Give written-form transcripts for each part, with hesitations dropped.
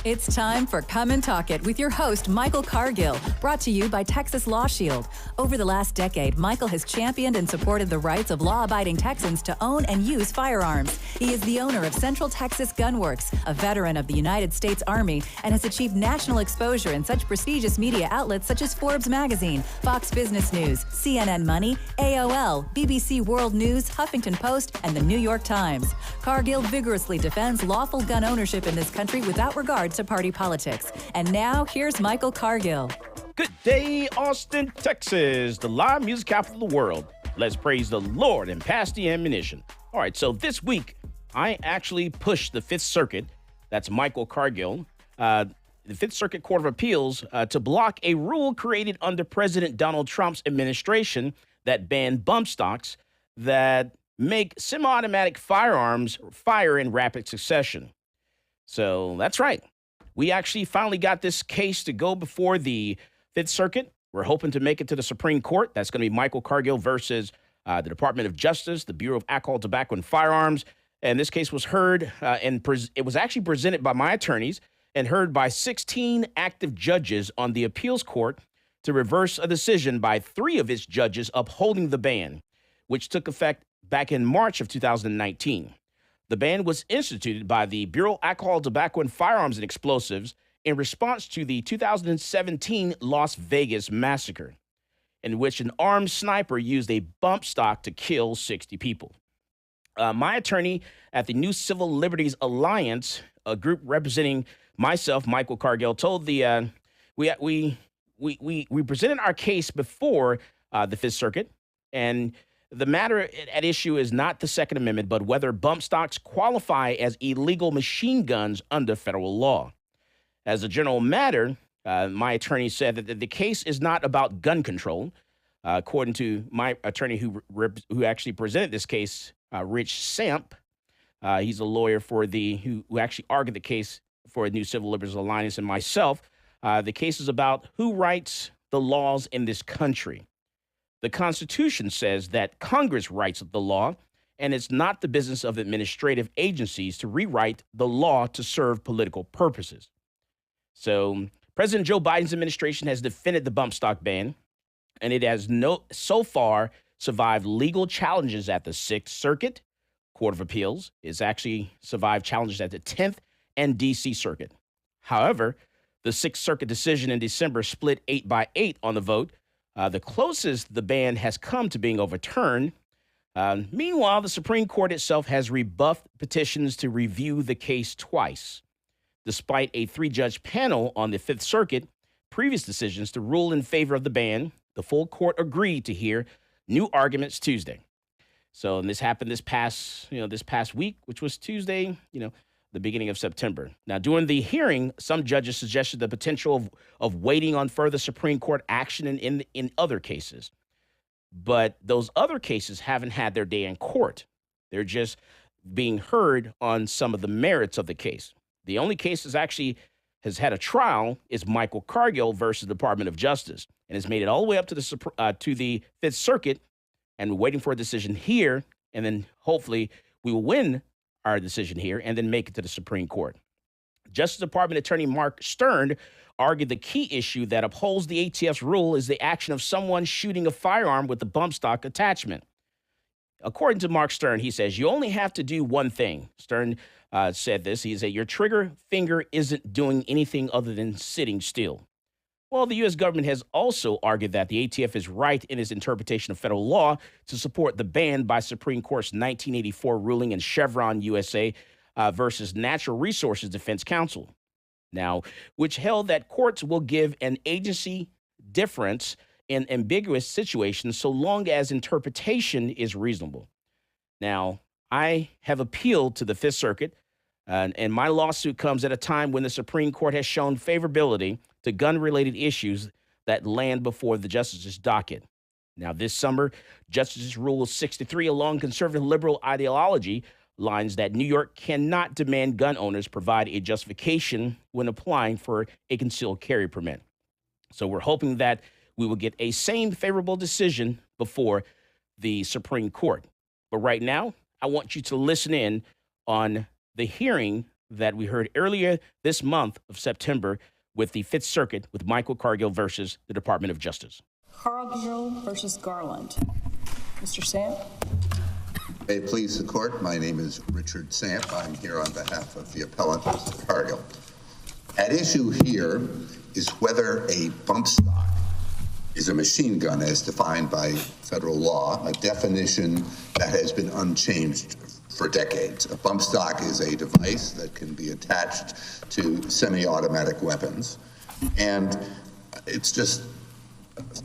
It's time for Come and Talk It with your host, Michael Cargill, brought to you by Texas Law Shield. Over the last decade, Michael has championed and supported the rights of law-abiding Texans to own and use firearms. He is the owner of Central Texas Gun Works, a veteran of the United States Army, and has achieved national exposure in such prestigious media outlets such as Forbes Magazine, Fox Business News, CNN Money, AOL, BBC World News, Huffington Post, and the New York Times. Cargill vigorously defends lawful gun ownership in this country without regard to party politics. And now, here's Michael Cargill. Good day, Austin, Texas, the live music capital of the world. Let's praise the Lord and pass the ammunition. All right, so this week, I actually pushed the Fifth Circuit, that's Michael Cargill, the Fifth Circuit Court of Appeals, to block a rule created under President Donald Trump's administration that banned bump stocks that make semi-automatic firearms fire in rapid succession. So that's right. We actually finally got this case to go before the Fifth Circuit. We're hoping to make it to the Supreme Court. That's going to be Michael Cargill versus the Department of Justice, the Bureau of Alcohol, Tobacco, and Firearms. And this case was heard it was actually presented by my attorneys and heard by 16 active judges on the appeals court to reverse a decision by 3 of its judges upholding the ban, which took effect back in March of 2019. The ban was instituted by the Bureau of Alcohol, Tobacco, and Firearms and Explosives in response to the 2017 Las Vegas massacre, in which an armed sniper used a bump stock to kill 60 people. My attorney at the New Civil Liberties Alliance, a group representing myself, Michael Cargill, told the we presented our case before the Fifth Circuit, and the matter at issue is not the Second Amendment, but whether bump stocks qualify as illegal machine guns under federal law. As a general matter, my attorney said that the case is not about gun control. According to my attorney who actually presented this case, Rich Samp, he's a lawyer for who actually argued the case for New Civil Liberties Alliance, and myself. The case is about who writes the laws in this country. The Constitution says that Congress writes the law, and it's not the business of administrative agencies to rewrite the law to serve political purposes. So President Joe Biden's administration has defended the bump stock ban, and it has so far survived legal challenges at the Sixth Circuit Court of Appeals. It's actually survived challenges at the 10th and D.C. Circuit. However, the Sixth Circuit decision in December split 8-8 on the vote. The closest the ban has come to being overturned. Meanwhile, the Supreme Court itself has rebuffed petitions to review the case twice. Despite a 3-judge panel on the Fifth Circuit, previous decisions to rule in favor of the ban, the full court agreed to hear new arguments Tuesday. So, and this happened this past week, which was Tuesday, the beginning of September. Now, during the hearing, some judges suggested the potential of waiting on further Supreme Court action in other cases. But those other cases haven't had their day in court. They're just being heard on some of the merits of the case. The only case that actually has had a trial is Michael Cargill versus the Department of Justice, and has made it all the way up to the Fifth Circuit, and we're waiting for a decision here, and then hopefully we will win our decision here and then make it to the Supreme Court. Justice Department Attorney Mark Stern argued the key issue that upholds the ATF's rule is the action of someone shooting a firearm with the bump stock attachment. According to Mark Stern, he says, you only have to do one thing. Stern said this. He said, your trigger finger isn't doing anything other than sitting still. Well, the U.S. government has also argued that the ATF is right in its interpretation of federal law to support the ban by Supreme Court's 1984 ruling in Chevron USA versus Natural Resources Defense Council. Now, which held that courts will give an agency difference in ambiguous situations so long as interpretation is reasonable. Now, I have appealed to the Fifth Circuit, and my lawsuit comes at a time when the Supreme Court has shown favorability to gun-related issues that land before the justices' docket. Now, this summer, Justices Rule 63 along conservative liberal ideology lines that New York cannot demand gun owners provide a justification when applying for a concealed carry permit. So we're hoping that we will get a same favorable decision before the Supreme Court. But right now, I want you to listen in on the hearing that we heard earlier this month of September with the Fifth Circuit with Michael Cargill versus the Department of Justice. Cargill versus Garland. Mr. Samp. May it please the court, my name is Richard Samp. I'm here on behalf of the appellant, Mr. Cargill. At issue here is whether a bump stock is a machine gun as defined by federal law, a definition that has been unchanged for decades. A bump stock is a device that can be attached to semi-automatic weapons, and it's just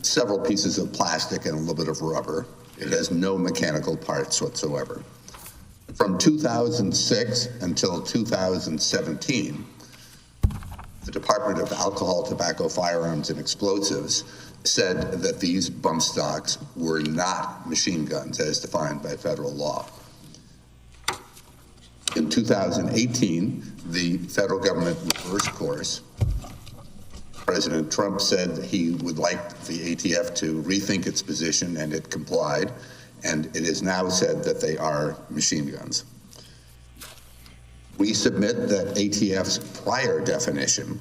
several pieces of plastic and a little bit of rubber. It has no mechanical parts whatsoever. From 2006 until 2017, the Department of Alcohol, Tobacco, Firearms, and Explosives said that these bump stocks were not machine guns as defined by federal law. In 2018, the federal government reversed course. President Trump said he would like the ATF to rethink its position, and it complied, and it is now said that they are machine guns. We submit that ATF's prior definition,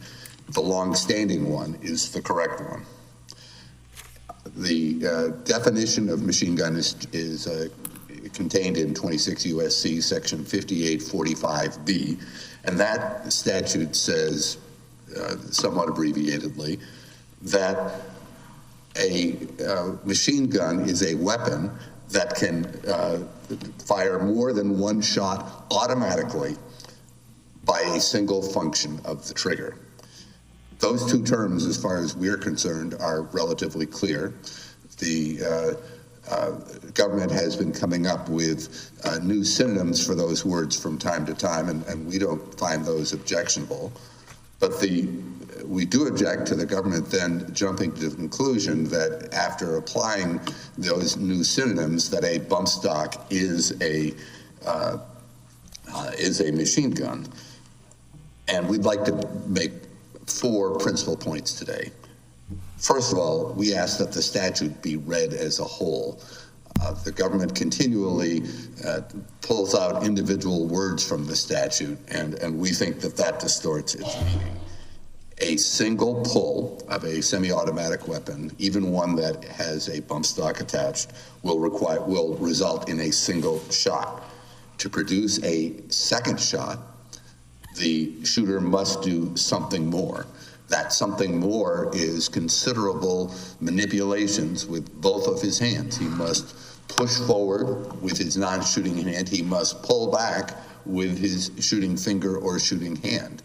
the long-standing one, is the correct one. The definition of machine gun is contained in 26 U.S.C. section 5845B, and that statute says, somewhat abbreviatedly, that a machine gun is a weapon that can fire more than one shot automatically by a single function of the trigger. Those two terms, as far as we're concerned, are relatively clear. The government has been coming up with new synonyms for those words from time to time, and we don't find those objectionable. But we do object to the government then jumping to the conclusion that after applying those new synonyms, that a bump stock is a machine gun. And we'd like to make 4 principal points today. First of all, we ask that the statute be read as a whole. The government continually pulls out individual words from the statute, and we think that that distorts its meaning. A single pull of a semi-automatic weapon, even one that has a bump stock attached, will result in a single shot. To produce a second shot, the shooter must do something more. That something more is considerable manipulations with both of his hands. He must push forward with his non-shooting hand. He must pull back with his shooting finger or shooting hand.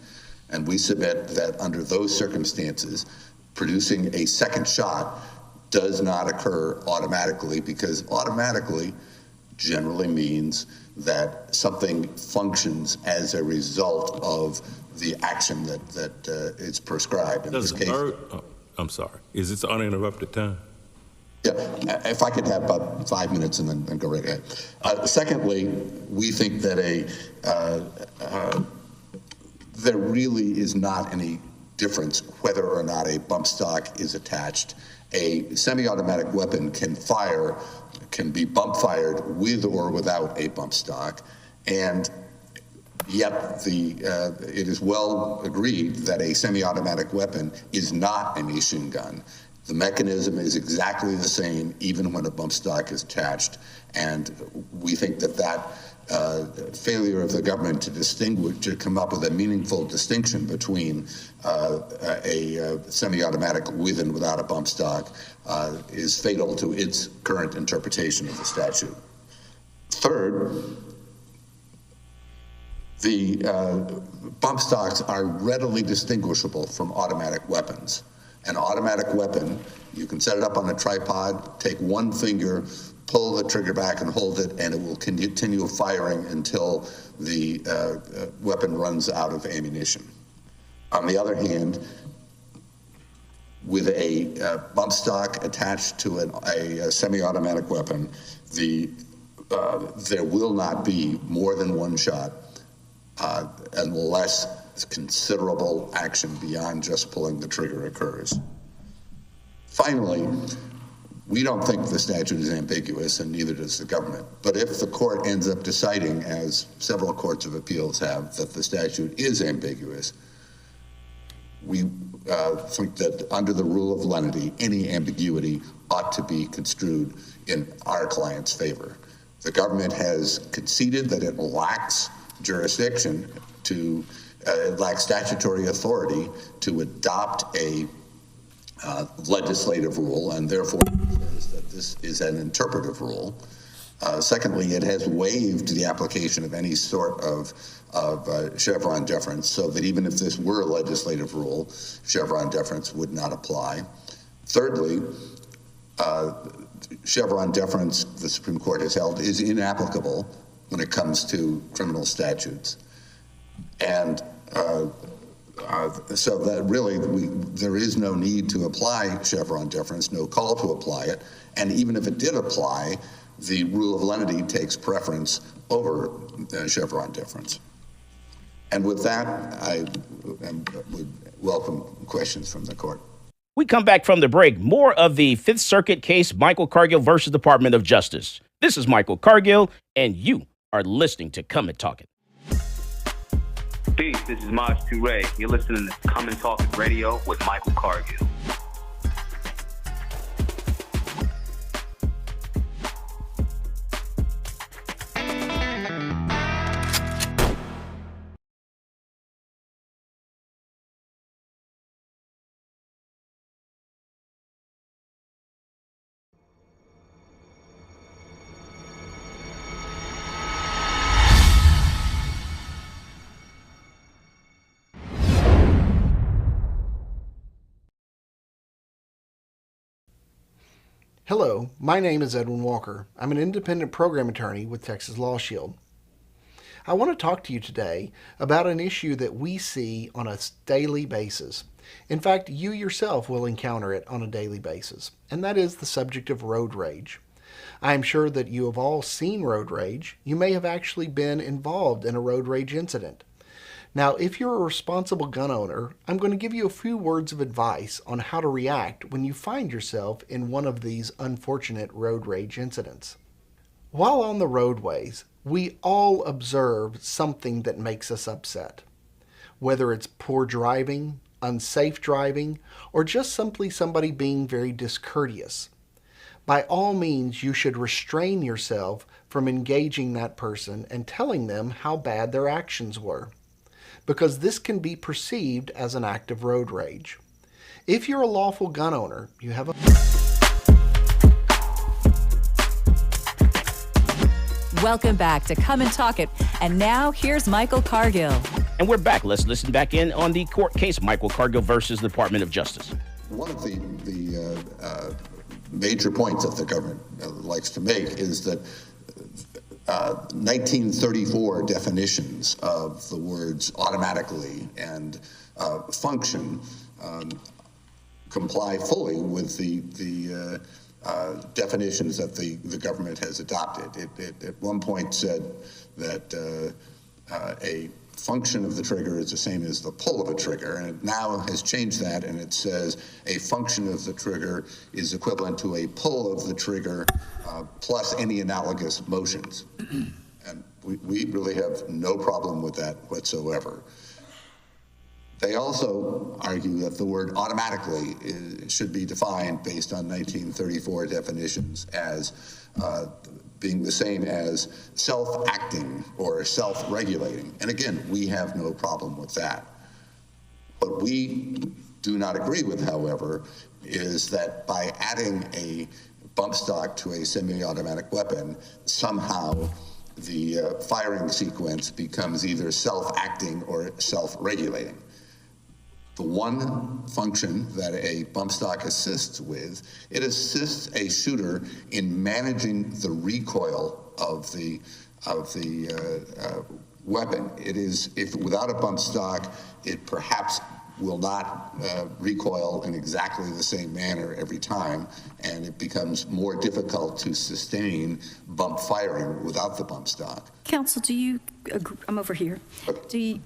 And we submit that under those circumstances, producing a second shot does not occur automatically, because automatically generally means that something functions as a result of the action that is prescribed. In this case, I'm sorry. Is this uninterrupted time? Yeah, if I could have about 5 minutes and then go right ahead. Secondly, we think that there really is not any difference whether or not a bump stock is attached. A semi-automatic weapon can be bump fired with or without a bump stock, and yet it is well agreed that a semi-automatic weapon is not a machine gun. The mechanism is exactly the same even when a bump stock is attached, and we think that failure of the government to come up with a meaningful distinction between a semi-automatic with and without a bump stock is fatal to its current interpretation of the statute. Third, the bump stocks are readily distinguishable from automatic weapons. An automatic weapon, you can set it up on a tripod, take one finger, pull the trigger back and hold it, and it will continue firing until the weapon runs out of ammunition. On the other hand, with a bump stock attached to a semi-automatic weapon, there will not be more than one shot unless considerable action beyond just pulling the trigger occurs. Finally, We don't think the statute is ambiguous, and neither does the government. But if the court ends up deciding, as several courts of appeals have, that the statute is ambiguous, we think that under the rule of lenity, any ambiguity ought to be construed in our client's favor. The government has conceded that it lacks jurisdiction to, it lacks statutory authority to adopt a legislative rule, and therefore says that this is an interpretive rule. Secondly, it has waived the application of any sort of Chevron deference, so that even if this were a legislative rule, Chevron deference would not apply. Thirdly, Chevron deference, the Supreme Court has held, is inapplicable when it comes to criminal statutes. And so that really, there is no need to apply Chevron deference, no call to apply it. And even if it did apply, the rule of lenity takes preference over Chevron deference. And with that, I would welcome questions from the court. We come back from the break. More of the Fifth Circuit case, Michael Cargill versus Department of Justice. This is Michael Cargill, and you are listening to Come and Talk It. Peace, this is Maj Toure. You're listening to Come and Talk It Radio with Michael Cargill. Hello, my name is Edwin Walker. I'm an independent program attorney with Texas Law Shield. I want to talk to you today about an issue that we see on a daily basis. In fact, you yourself will encounter it on a daily basis, and that is the subject of road rage. I am sure that you have all seen road rage. You may have actually been involved in a road rage incident. Now, if you're a responsible gun owner, I'm going to give you a few words of advice on how to react when you find yourself in one of these unfortunate road rage incidents. While on the roadways, we all observe something that makes us upset. Whether it's poor driving, unsafe driving, or just simply somebody being very discourteous. By all means, you should restrain yourself from engaging that person and telling them how bad their actions were, because this can be perceived as an act of road rage. If you're a lawful gun owner, you have a... Welcome back to Come and Talk It. And now here's Michael Cargill. And we're back. Let's listen back in on the court case, Michael Cargill versus the Department of Justice. One of the major points that the government likes to make is that 1934 definitions of the words automatically and function comply fully with the definitions that the government has adopted. It at one point said that a function of the trigger is the same as the pull of a trigger, and it now has changed that, and it says a function of the trigger is equivalent to a pull of the trigger plus any analogous motions. And we really have no problem with that whatsoever. They also argue that the word automatically should be defined based on 1934 definitions as being the same as self-acting or self-regulating. And again, we have no problem with that. What we do not agree with, however, is that by adding a bump stock to a semi-automatic weapon, somehow the firing sequence becomes either self-acting or self-regulating. The one function that a bump stock assists with, it assists a shooter in managing the recoil of the weapon. It is, if without a bump stock, it perhaps will not recoil in exactly the same manner every time, and it becomes more difficult to sustain bump firing without the bump stock. Counsel, do you agree? I'm over here. Okay. Do you,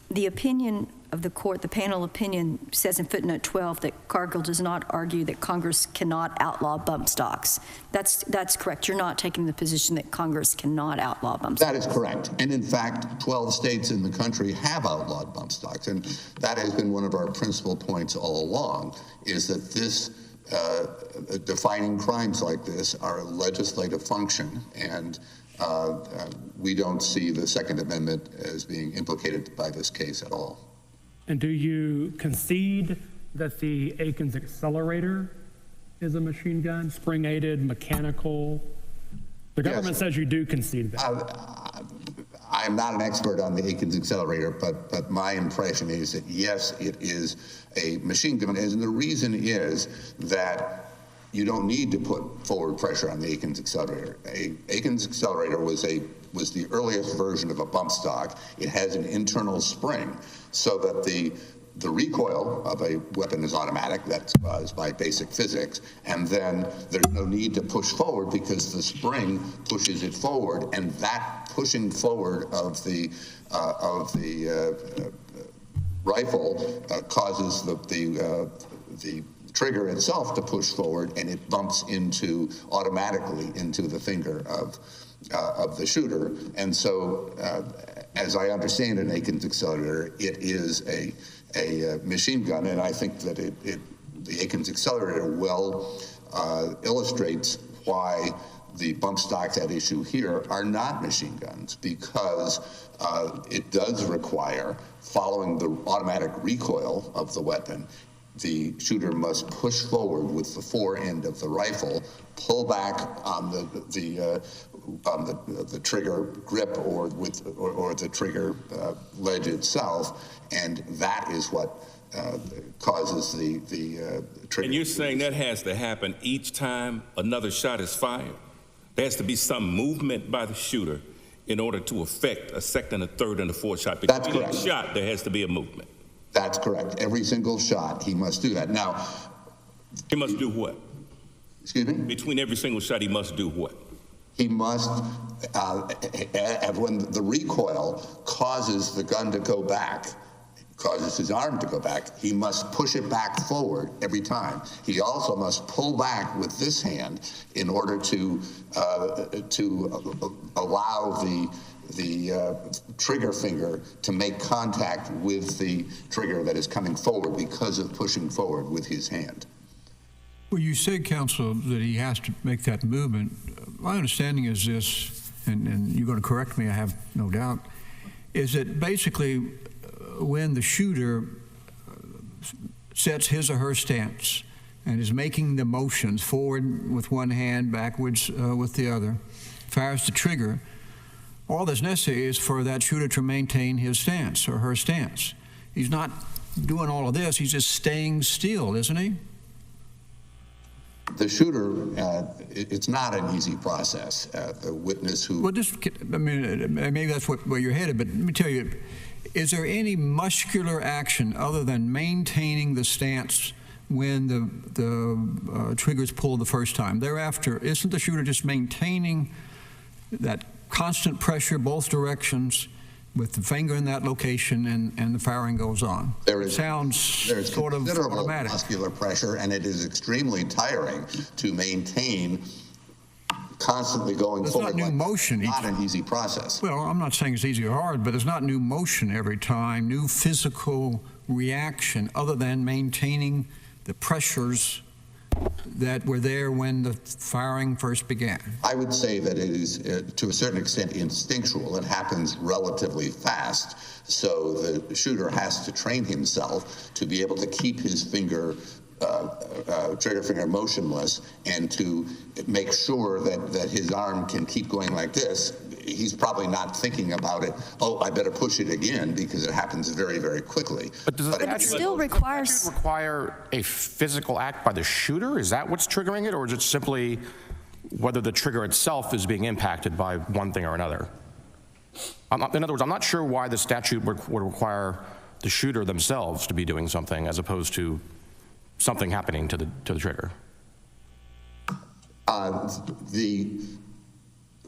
the opinion of the court, the panel opinion says in footnote 12 that Cargill does not argue that Congress cannot outlaw bump stocks. That's correct. You're not taking the position that Congress cannot outlaw bump stocks. That is correct. And in fact, 12 states in the country have outlawed bump stocks. And that has been one of our principal points all along, is that this defining crimes like this are a legislative function, and we don't see the Second Amendment as being implicated by this case at all. And do you concede that the Aikens accelerator is a machine gun, spring-aided, mechanical? The government says you do concede that. I'm not an expert on the Aikens accelerator, but my impression is that, yes, it is a machine gun. And the reason is that you don't need to put forward pressure on the Aikens accelerator. Aikens accelerator was the earliest version of a bump stock. It has an internal spring so that the recoil of a weapon is automatic. That's caused by basic physics. And then there's no need to push forward because the spring pushes it forward, and that pushing forward of the rifle causes the trigger itself to push forward, and it bumps automatically into the finger of the shooter. And so, as I understand an Aikens accelerator, it is a machine gun, and I think that the Aikens accelerator well illustrates why the bump stocks at issue here are not machine guns, because it does require, following the automatic recoil of the weapon, the shooter must push forward with the fore end of the rifle, pull back on the trigger grip or the trigger ledge itself, and that is what causes the trigger. And you're saying that has to happen each time another shot is fired? There has to be some movement by the shooter in order to affect a second, a third, and a fourth shot. That's correct. Each shot, there has to be a movement. That's correct. Every single shot, he must do that. Now, he must do what? Excuse me? Between every single shot, he must do what? He must, when the recoil causes the gun to go back, causes his arm to go back, he must push it back forward every time. He also must pull back with this hand in order to allow the trigger finger to make contact with the trigger that is coming forward because of pushing forward with his hand. Well, you said, counsel, that he has to make that movement. My understanding is this, and you're going to correct me, I have no doubt, is that basically when the shooter sets his or her stance and is making the motions forward with one hand, backwards with the other, fires the trigger, all that's necessary is for that shooter to maintain his stance or her stance. He's not doing all of this, he's just staying still, isn't he? The shooter, it's not an easy process. The witness who... Well, maybe that's where you're headed, but let me tell you, is there any muscular action other than maintaining the stance when the trigger's pulled the first time? Thereafter, isn't the shooter just maintaining that constant pressure both directions with the finger in that location, and the firing goes on? Sounds sort of automatic. Muscular pressure, and it is extremely tiring to maintain constantly going forward. It's not new motion. It's not an easy process. Well, I'm not saying it's easy or hard, but it's not new motion every time, new physical reaction other than maintaining the pressures that were there when the firing first began. I would say that it is, to a certain extent, instinctual. It happens relatively fast, so the shooter has to train himself to be able to keep his finger, trigger finger, motionless, and to make sure that his arm can keep going like this. He's probably not thinking about it, oh, I better push it again, because it happens very, very quickly. But does it still require a physical act by the shooter? Is that what's triggering it, or is it simply whether the trigger itself is being impacted by one thing or another? In other words, I'm not sure why the statute would require the shooter themselves to be doing something as opposed to something happening to the trigger.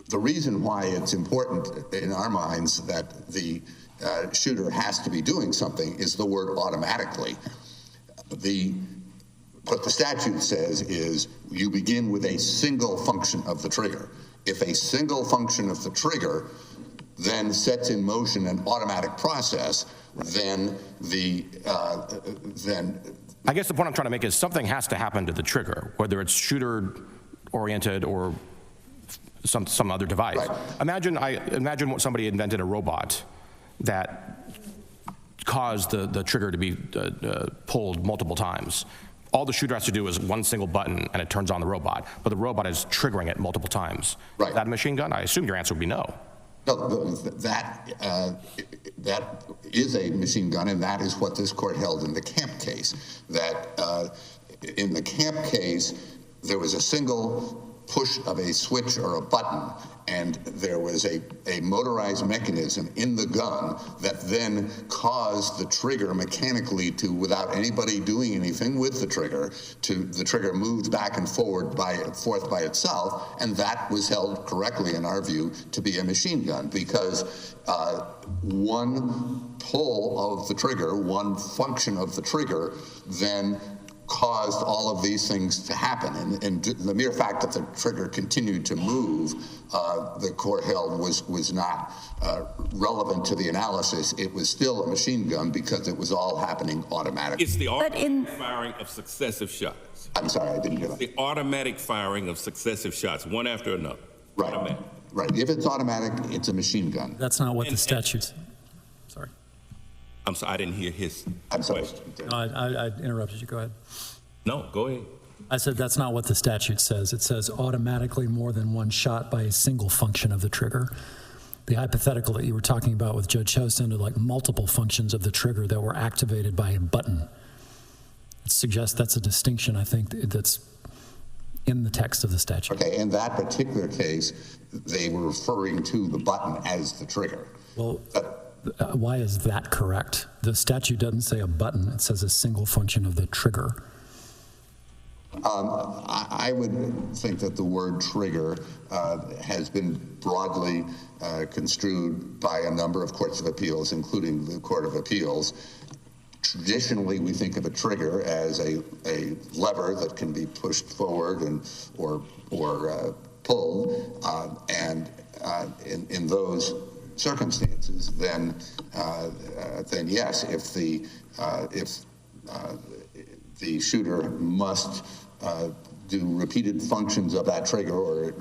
The reason why it's important in our minds that the shooter has to be doing something is the word automatically. What the statute says is you begin with a single function of the trigger. If a single function of the trigger then sets in motion an automatic process, then I guess the point I'm trying to make is something has to happen to the trigger, whether it's shooter-oriented or some other device. Right. Imagine what somebody invented a robot that caused the trigger to be pulled multiple times. All the shooter has to do is one single button and it turns on the robot, but the robot is triggering it multiple times. Right. Is that a machine gun? I assume your answer would be no. No, that is a machine gun, and that is what this court held in the Camp case. That in the Camp case, there was a single push of a switch or a button, and there was a motorized mechanism in the gun that then caused the trigger mechanically to, without anybody doing anything with the trigger moved back and forth by itself, and that was held correctly in our view to be a machine gun because one pull of the trigger, one function of the trigger, then caused all of these things to happen. And the mere fact that the trigger continued to move, the court held was not relevant to the analysis. It was still a machine gun because it was all happening automatically. It's the automatic firing of successive shots. I'm sorry, I didn't hear that. The automatic firing of successive shots, one after another. Right. Automatic. Right. If it's automatic, it's a machine gun. That's not what the statute. Sorry. I'm sorry, I didn't hear his question. No, I interrupted you. Go ahead. No, go ahead. I said that's not what the statute says. It says automatically more than one shot by a single function of the trigger. The hypothetical that you were talking about with Judge Ho sounded like multiple functions of the trigger that were activated by a button. It suggests that's a distinction, I think, that's in the text of the statute. Okay, in that particular case, they were referring to the button as the trigger. Well, why is that correct? The statute doesn't say a button, it says a single function of the trigger. I would think that the word trigger has been broadly construed by a number of courts of appeals, including the Court of Appeals. Traditionally, we think of a trigger as a lever that can be pushed forward or pulled, and in those circumstances, then yes, if the shooter must do repeated functions of that trigger or it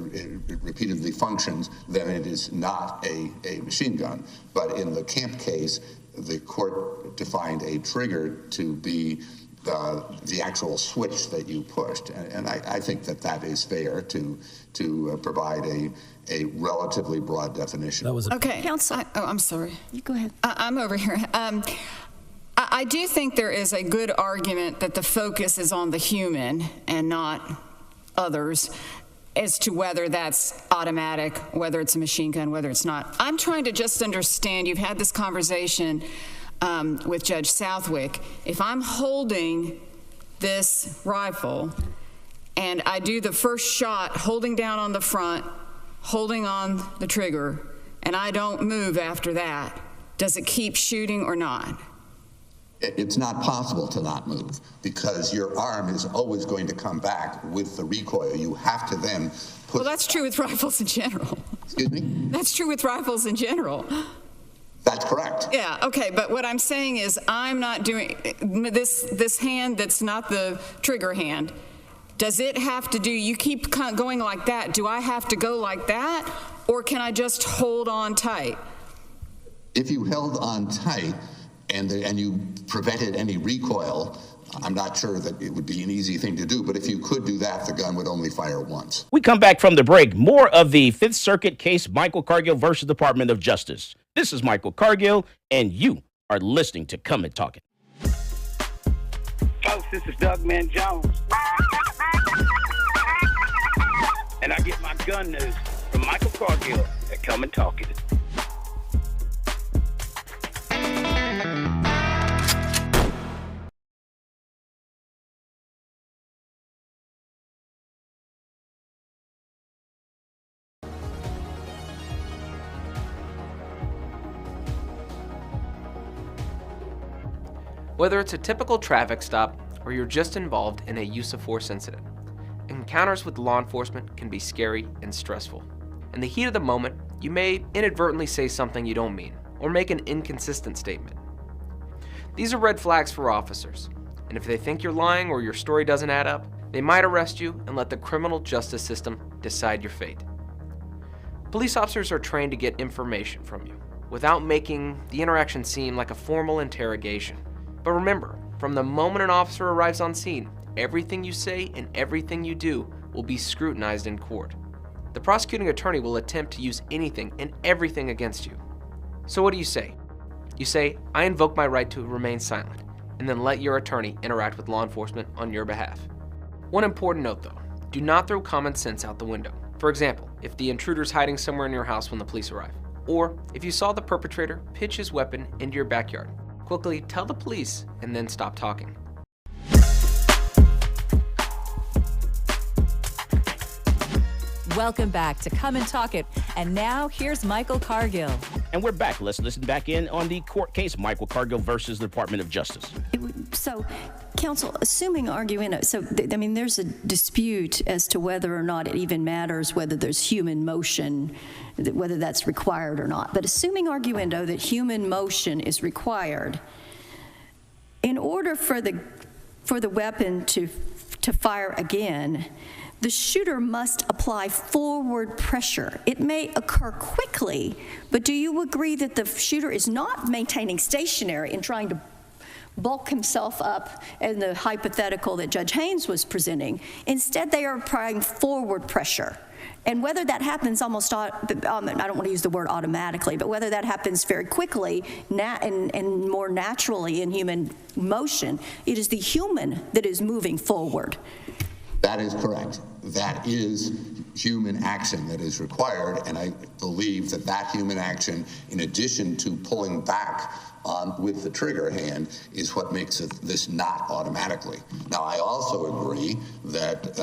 repeatedly functions, then it is not a machine gun. But in the Camp case, the court defined a trigger to be the actual switch that you pushed, and I think that is fair to provide a relatively broad definition. That was okay. Counsel, I'm sorry. You go ahead. I'm over here. I do think there is a good argument that the focus is on the human and not others as to whether that's automatic, whether it's a machine gun, whether it's not. I'm trying to just understand, you've had this conversation with Judge Southwick. If I'm holding this rifle and I do the first shot holding down on the front, holding on the trigger, and I don't move after that, does it keep shooting or not? It's not possible to not move because your arm is always going to come back with the recoil. You have to then push. Well, that's true with rifles in general. Excuse me? That's true with rifles in general. That's correct. Yeah, okay, but what I'm saying is I'm not doing this hand that's not the trigger hand. Does it have to do, you keep going like that, do I have to go like that, or can I just hold on tight? If you held on tight and you prevented any recoil, I'm not sure that it would be an easy thing to do, but if you could do that, the gun would only fire once. We come back from the break. More of the Fifth Circuit case, Michael Cargill versus Department of Justice. This is Michael Cargill, and you are listening to Come and Talk It. Folks, this is Doug Man Jones. And I get my gun news from Michael Cargill at Come and Talk It. Whether it's a typical traffic stop or you're just involved in a use of force incident, encounters with law enforcement can be scary and stressful. In the heat of the moment, you may inadvertently say something you don't mean or make an inconsistent statement. These are red flags for officers, and if they think you're lying or your story doesn't add up, they might arrest you and let the criminal justice system decide your fate. Police officers are trained to get information from you without making the interaction seem like a formal interrogation. But remember, from the moment an officer arrives on scene, everything you say and everything you do will be scrutinized in court. The prosecuting attorney will attempt to use anything and everything against you. So what do you say? You say, I invoke my right to remain silent, and then let your attorney interact with law enforcement on your behalf. One important note though, do not throw common sense out the window. For example, if the intruder's hiding somewhere in your house when the police arrive, or if you saw the perpetrator pitch his weapon into your backyard, quickly tell the police and then stop talking. Welcome back to Come and Talk It. And now here's Michael Cargill. And we're back. Let's listen back in on the court case, Michael Cargill versus the Department of Justice. So, counsel, assuming arguendo, there's a dispute as to whether or not it even matters whether there's human motion, whether that's required or not. But assuming arguendo that human motion is required, in order for the weapon to fire again, the shooter must apply forward pressure. It may occur quickly, but do you agree that the shooter is not maintaining stationary and trying to bulk himself up in the hypothetical that Judge Haynes was presenting? Instead, they are applying forward pressure. And whether that happens I don't want to use the word automatically, but whether that happens very quickly and more naturally in human motion, it is the human that is moving forward. That is correct. That is human action that is required, and I believe that human action, in addition to pulling back with the trigger hand, is what makes this not automatically. Now, I also agree that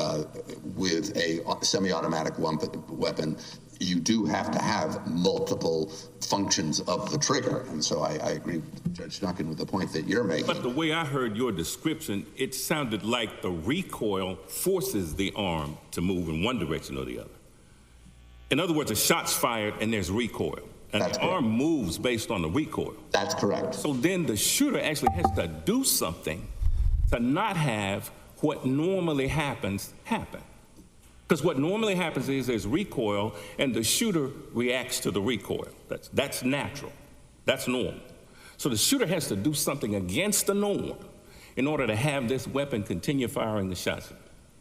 with a semi-automatic weapon, you do have to have multiple functions of the trigger. And so I agree with Judge Duncan with the point that you're making. But the way I heard your description, it sounded like the recoil forces the arm to move in one direction or the other. In other words, a shot's fired and there's recoil. And the arm moves based on the recoil. That's correct. So then the shooter actually has to do something to not have what normally happens happen. Because what normally happens is there's recoil and the shooter reacts to the recoil. That's natural. That's normal. So the shooter has to do something against the norm in order to have this weapon continue firing the shots.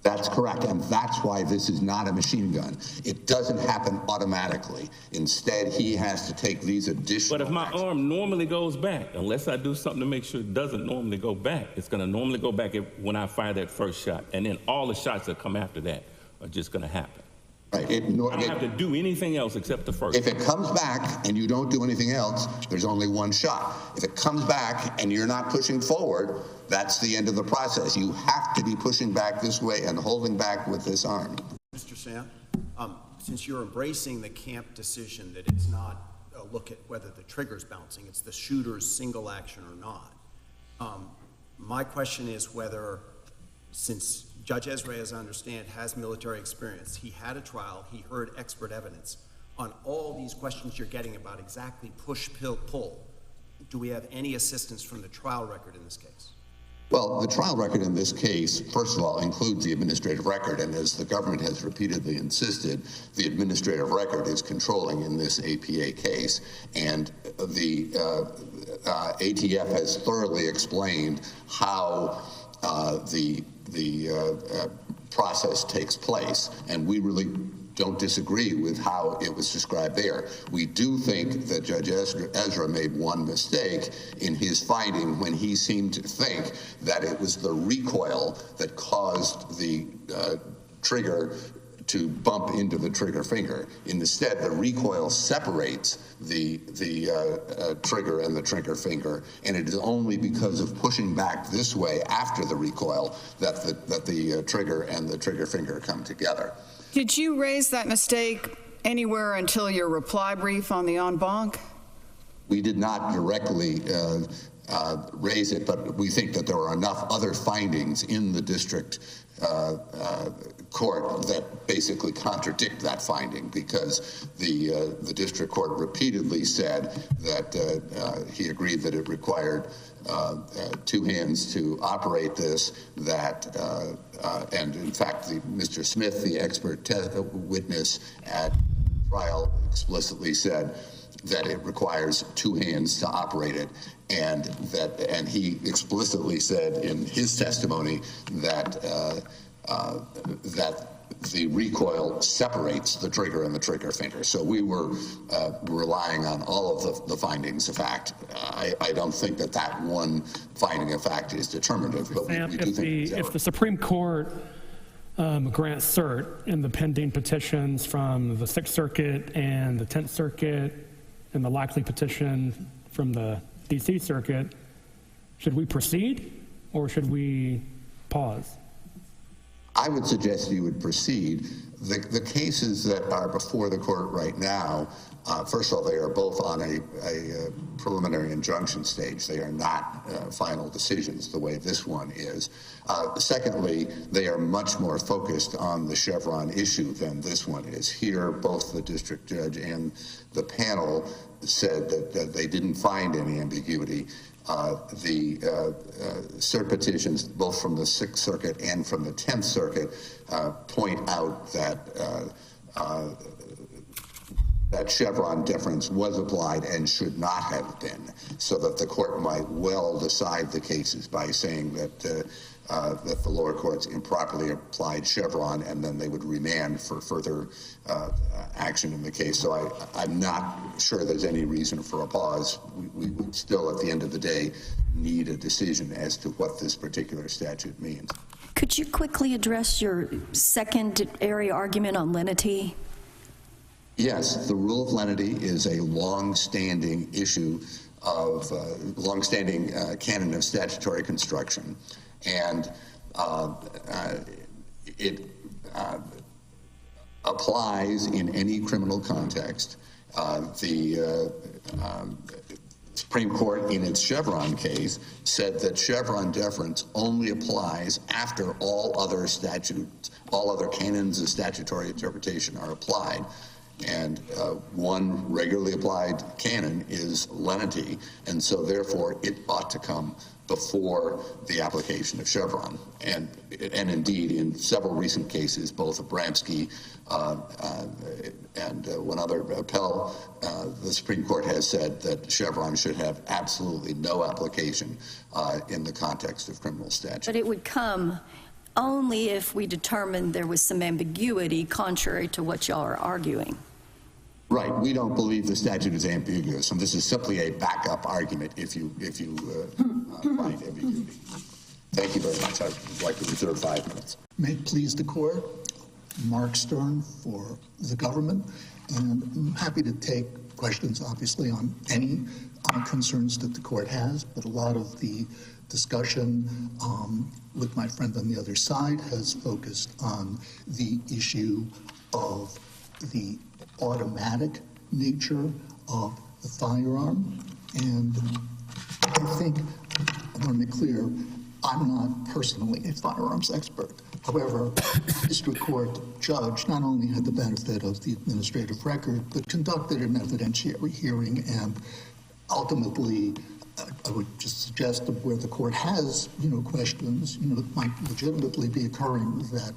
That's correct, and that's why this is not a machine gun. It doesn't happen automatically. Instead, he has to take these additional But if my arm normally goes back, unless I do something to make sure it doesn't normally go back, it's going to normally go back when I fire that first shot, and then all the shots that come after that are just going to happen. Right. I don't have to do anything else except the first. If it comes back and you don't do anything else, there's only one shot. If it comes back and you're not pushing forward, that's the end of the process. You have to be pushing back this way and holding back with this arm. Mr. Sam, since you're embracing the Camp decision that it's not a look at whether the trigger's bouncing, it's the shooter's single action or not, my question is whether, since Judge Ezra, as I understand, has military experience, he had a trial, he heard expert evidence on all these questions you're getting about exactly push, pull. Do we have any assistance from the trial record in this case? Well, the trial record in this case, first of all, includes the administrative record, and as the government has repeatedly insisted, the administrative record is controlling in this APA case, and the ATF has thoroughly explained how the process takes place, and we really don't disagree with how it was described there. We do think that Judge Ezra made one mistake in his finding when he seemed to think that it was the recoil that caused the trigger to bump into the trigger finger. Instead, the recoil separates the trigger and the trigger finger, and it is only because of pushing back this way after the recoil that the trigger and the trigger finger come together. Did you raise that mistake anywhere until your reply brief on the en banc? We did not directly raise it, but we think that there are enough other findings in the district court that basically contradict that finding, because the district court repeatedly said that he agreed that it required two hands to operate this, and in fact, Mr. Smith, the expert witness at trial, explicitly said that it requires two hands to operate it, and he explicitly said in his testimony that the recoil separates the trigger and the trigger finger. So we were relying on all of the findings of fact. I don't think that one finding of fact is determinative, but Sam, we do think if the Supreme Court grants cert in the pending petitions from the Sixth Circuit and the Tenth Circuit and the likely petition from the D.C. Circuit, should we proceed or should we pause? I would suggest you would proceed. The cases that are before the court right now, first of all, they are both on a preliminary injunction stage. They are not final decisions the way this one is. Secondly, they are much more focused on the Chevron issue than this one is. Here, both the district judge and the panel said that they didn't find any ambiguity. The cert petitions, both from the Sixth Circuit and from the Tenth Circuit, point out that Chevron deference was applied and should not have been, so that the court might well decide the cases by saying that the lower courts improperly applied Chevron, and then they would remand for further action in the case. So I'm not sure there's any reason for a pause. We would still, at the end of the day, need a decision as to what this particular statute means. Could you quickly address your secondary argument on lenity? Yes, the rule of lenity is a long-standing issue of long-standing canon of statutory construction, and it applies in any criminal context. The Supreme Court, in its Chevron case, said that Chevron deference only applies after all other statutes, all other canons of statutory interpretation are applied. And one regularly applied canon is lenity, and so therefore it ought to come before the application of Chevron. And indeed, in several recent cases, both Abramski and one other, Penal, the Supreme Court has said that Chevron should have absolutely no application in the context of criminal statute. But it would come only if we determined there was some ambiguity contrary to what y'all are arguing. Right. We don't believe the statute is ambiguous, and this is simply a backup argument if you find ambiguity. Thank you very much. I'd like to reserve 5 minutes. May it please the court, Mark Stern for the government, and I'm happy to take questions, obviously, on any concerns that the court has, but a lot of the discussion with my friend on the other side has focused on the issue of the automatic nature of the firearm. And I think I want to make clear, I'm not personally a firearms expert. However, the district court judge not only had the benefit of the administrative record, but conducted an evidentiary hearing, and ultimately, I would just suggest that where the court has, questions, that might legitimately be occurring, that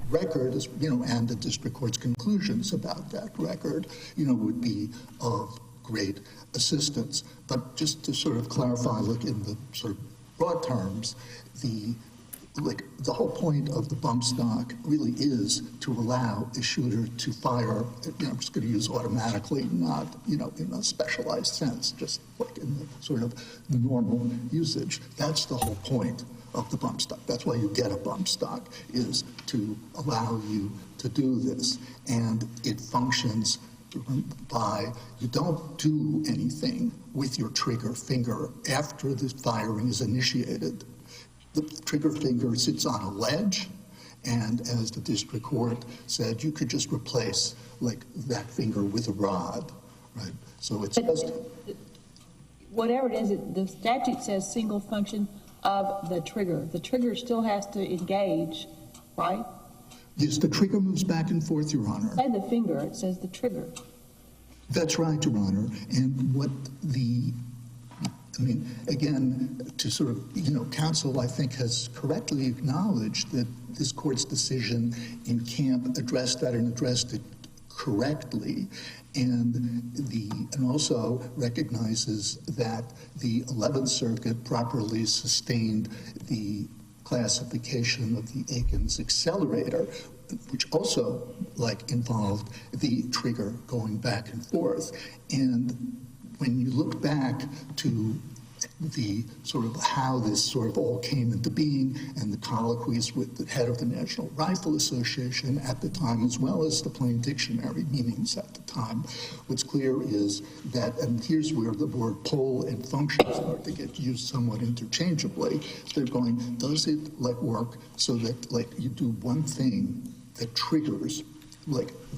record is, and the district court's conclusions about that record, would be of great assistance. But just to sort of clarify, in the sort of broad terms, the whole point of the bump stock really is to allow a shooter to fire, I'm just going to use automatically, not, in a specialized sense, just like in the sort of normal usage. That's the whole point of the bump stock. That's why you get a bump stock, is to allow you to do this. And it functions by, you don't do anything with your trigger finger after the firing is initiated. The trigger finger sits on a ledge, and as the district court said, you could just replace that finger with a rod, right? So it's just... Whatever it is, the statute says single function of the trigger. The trigger still has to engage, right? Yes, the trigger moves back and forth, Your Honor. Say the finger, it says the trigger. That's right, Your Honor. And what again, to sort of, counsel, I think, has correctly acknowledged that this court's decision in Camp addressed that and addressed it correctly, and also recognizes that the 11th Circuit properly sustained the classification of the Aikens accelerator, which also involved the trigger going back and forth. And when you look back to the sort of how this sort of all came into being and the colloquies with the head of the National Rifle Association at the time, as well as the plain dictionary meanings at the time, what's clear is that, and here's where the word pole and function start to get used somewhat interchangeably. They're going, does it work so that you do one thing that triggers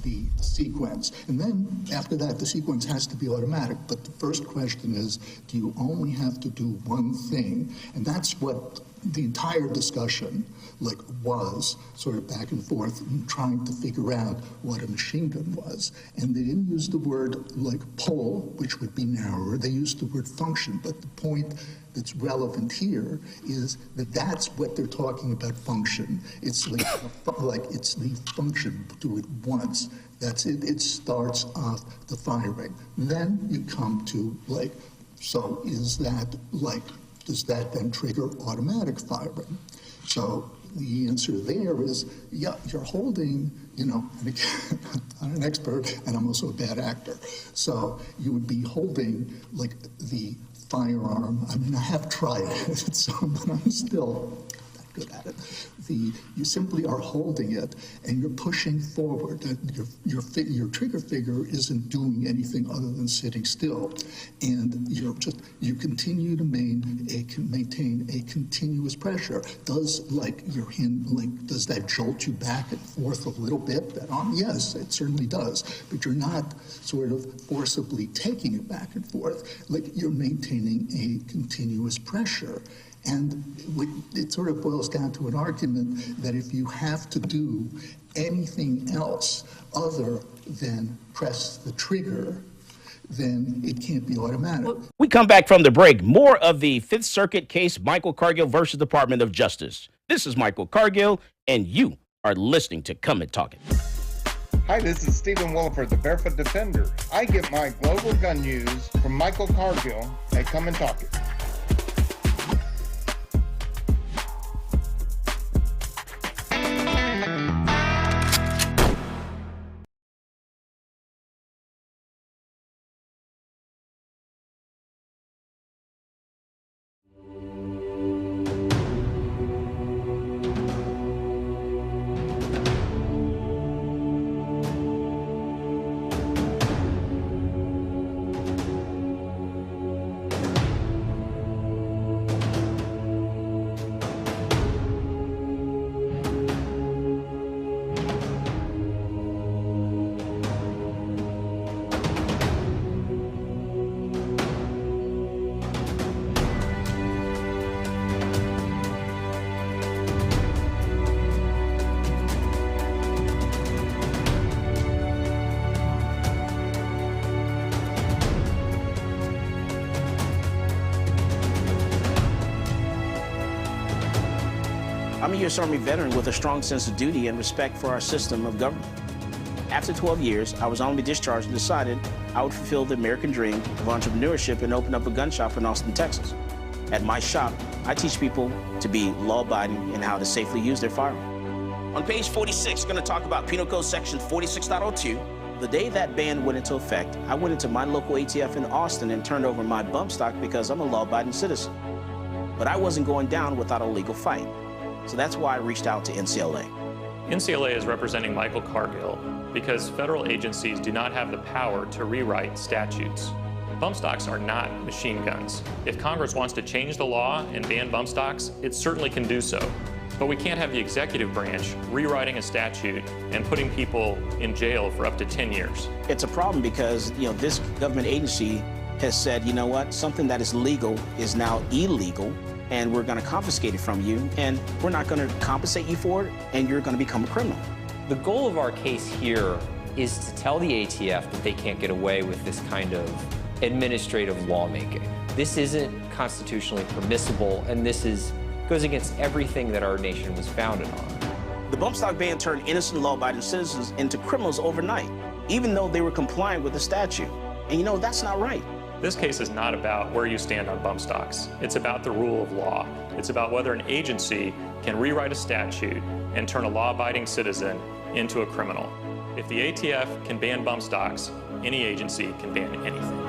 the sequence, and then after that the sequence has to be automatic. But the first question is, do you only have to do one thing? And that's what the entire discussion was, sort of back and forth, trying to figure out what a machine gun was. And they didn't use the word pole, which would be narrower. They used the word function. But the point that's relevant here is that that's what they're talking about, function. It's it's the function, do it once. That's it. It starts off the firing. Then you come to so is that does that then trigger automatic firing? So the answer there is, yeah, you're holding, and again, I'm an expert and I'm also a bad actor. So you would be holding the firearm. I mean, I have tried it, but I'm still not good at it. You simply are holding it and you're pushing forward. Your trigger finger isn't doing anything other than sitting still, and you continue to maintain a continuous pressure. Does your hand does that jolt you back and forth a little bit? That arm, yes, it certainly does. But you're not sort of forcibly taking it back and forth. You're maintaining a continuous pressure. And it sort of boils down to an argument that if you have to do anything else other than press the trigger, then it can't be automatic. We come back from the break. More of the Fifth Circuit case, Michael Cargill versus Department of Justice. This is Michael Cargill, and you are listening to Come and Talk It. Hi, this is Stephen Williford, the Barefoot Defender. I get my global gun news from Michael Cargill at Come and Talk It. I'm a U.S. Army veteran with a strong sense of duty and respect for our system of government. After 12 years, I was honorably discharged and decided I would fulfill the American dream of entrepreneurship and open up a gun shop in Austin, Texas. At my shop, I teach people to be law-abiding and how to safely use their firearm. On page 46, we're going to talk about Penal Code Section 46.02. The day that ban went into effect, I went into my local ATF in Austin and turned over my Bumpstock because I'm a law-abiding citizen. But I wasn't going down without a legal fight. So that's why I reached out to NCLA. NCLA is representing Michael Cargill because federal agencies do not have the power to rewrite statutes. Bumpstocks are not machine guns. If Congress wants to change the law and ban bumpstocks, it certainly can do so. But we can't have the executive branch rewriting a statute and putting people in jail for up to 10 years. It's a problem because, this government agency has said, you know what, something that is legal is now illegal, and we're going to confiscate it from you, and we're not going to compensate you for it, and you're going to become a criminal. The goal of our case here is to tell the ATF that they can't get away with this kind of administrative lawmaking. This isn't constitutionally permissible, and this goes against everything that our nation was founded on. The Bumpstock ban turned innocent law-abiding citizens into criminals overnight, even though they were compliant with the statute. And you know, that's not right. This case is not about where you stand on bump stocks. It's about the rule of law. It's about whether an agency can rewrite a statute and turn a law-abiding citizen into a criminal. If the ATF can ban bump stocks, any agency can ban anything.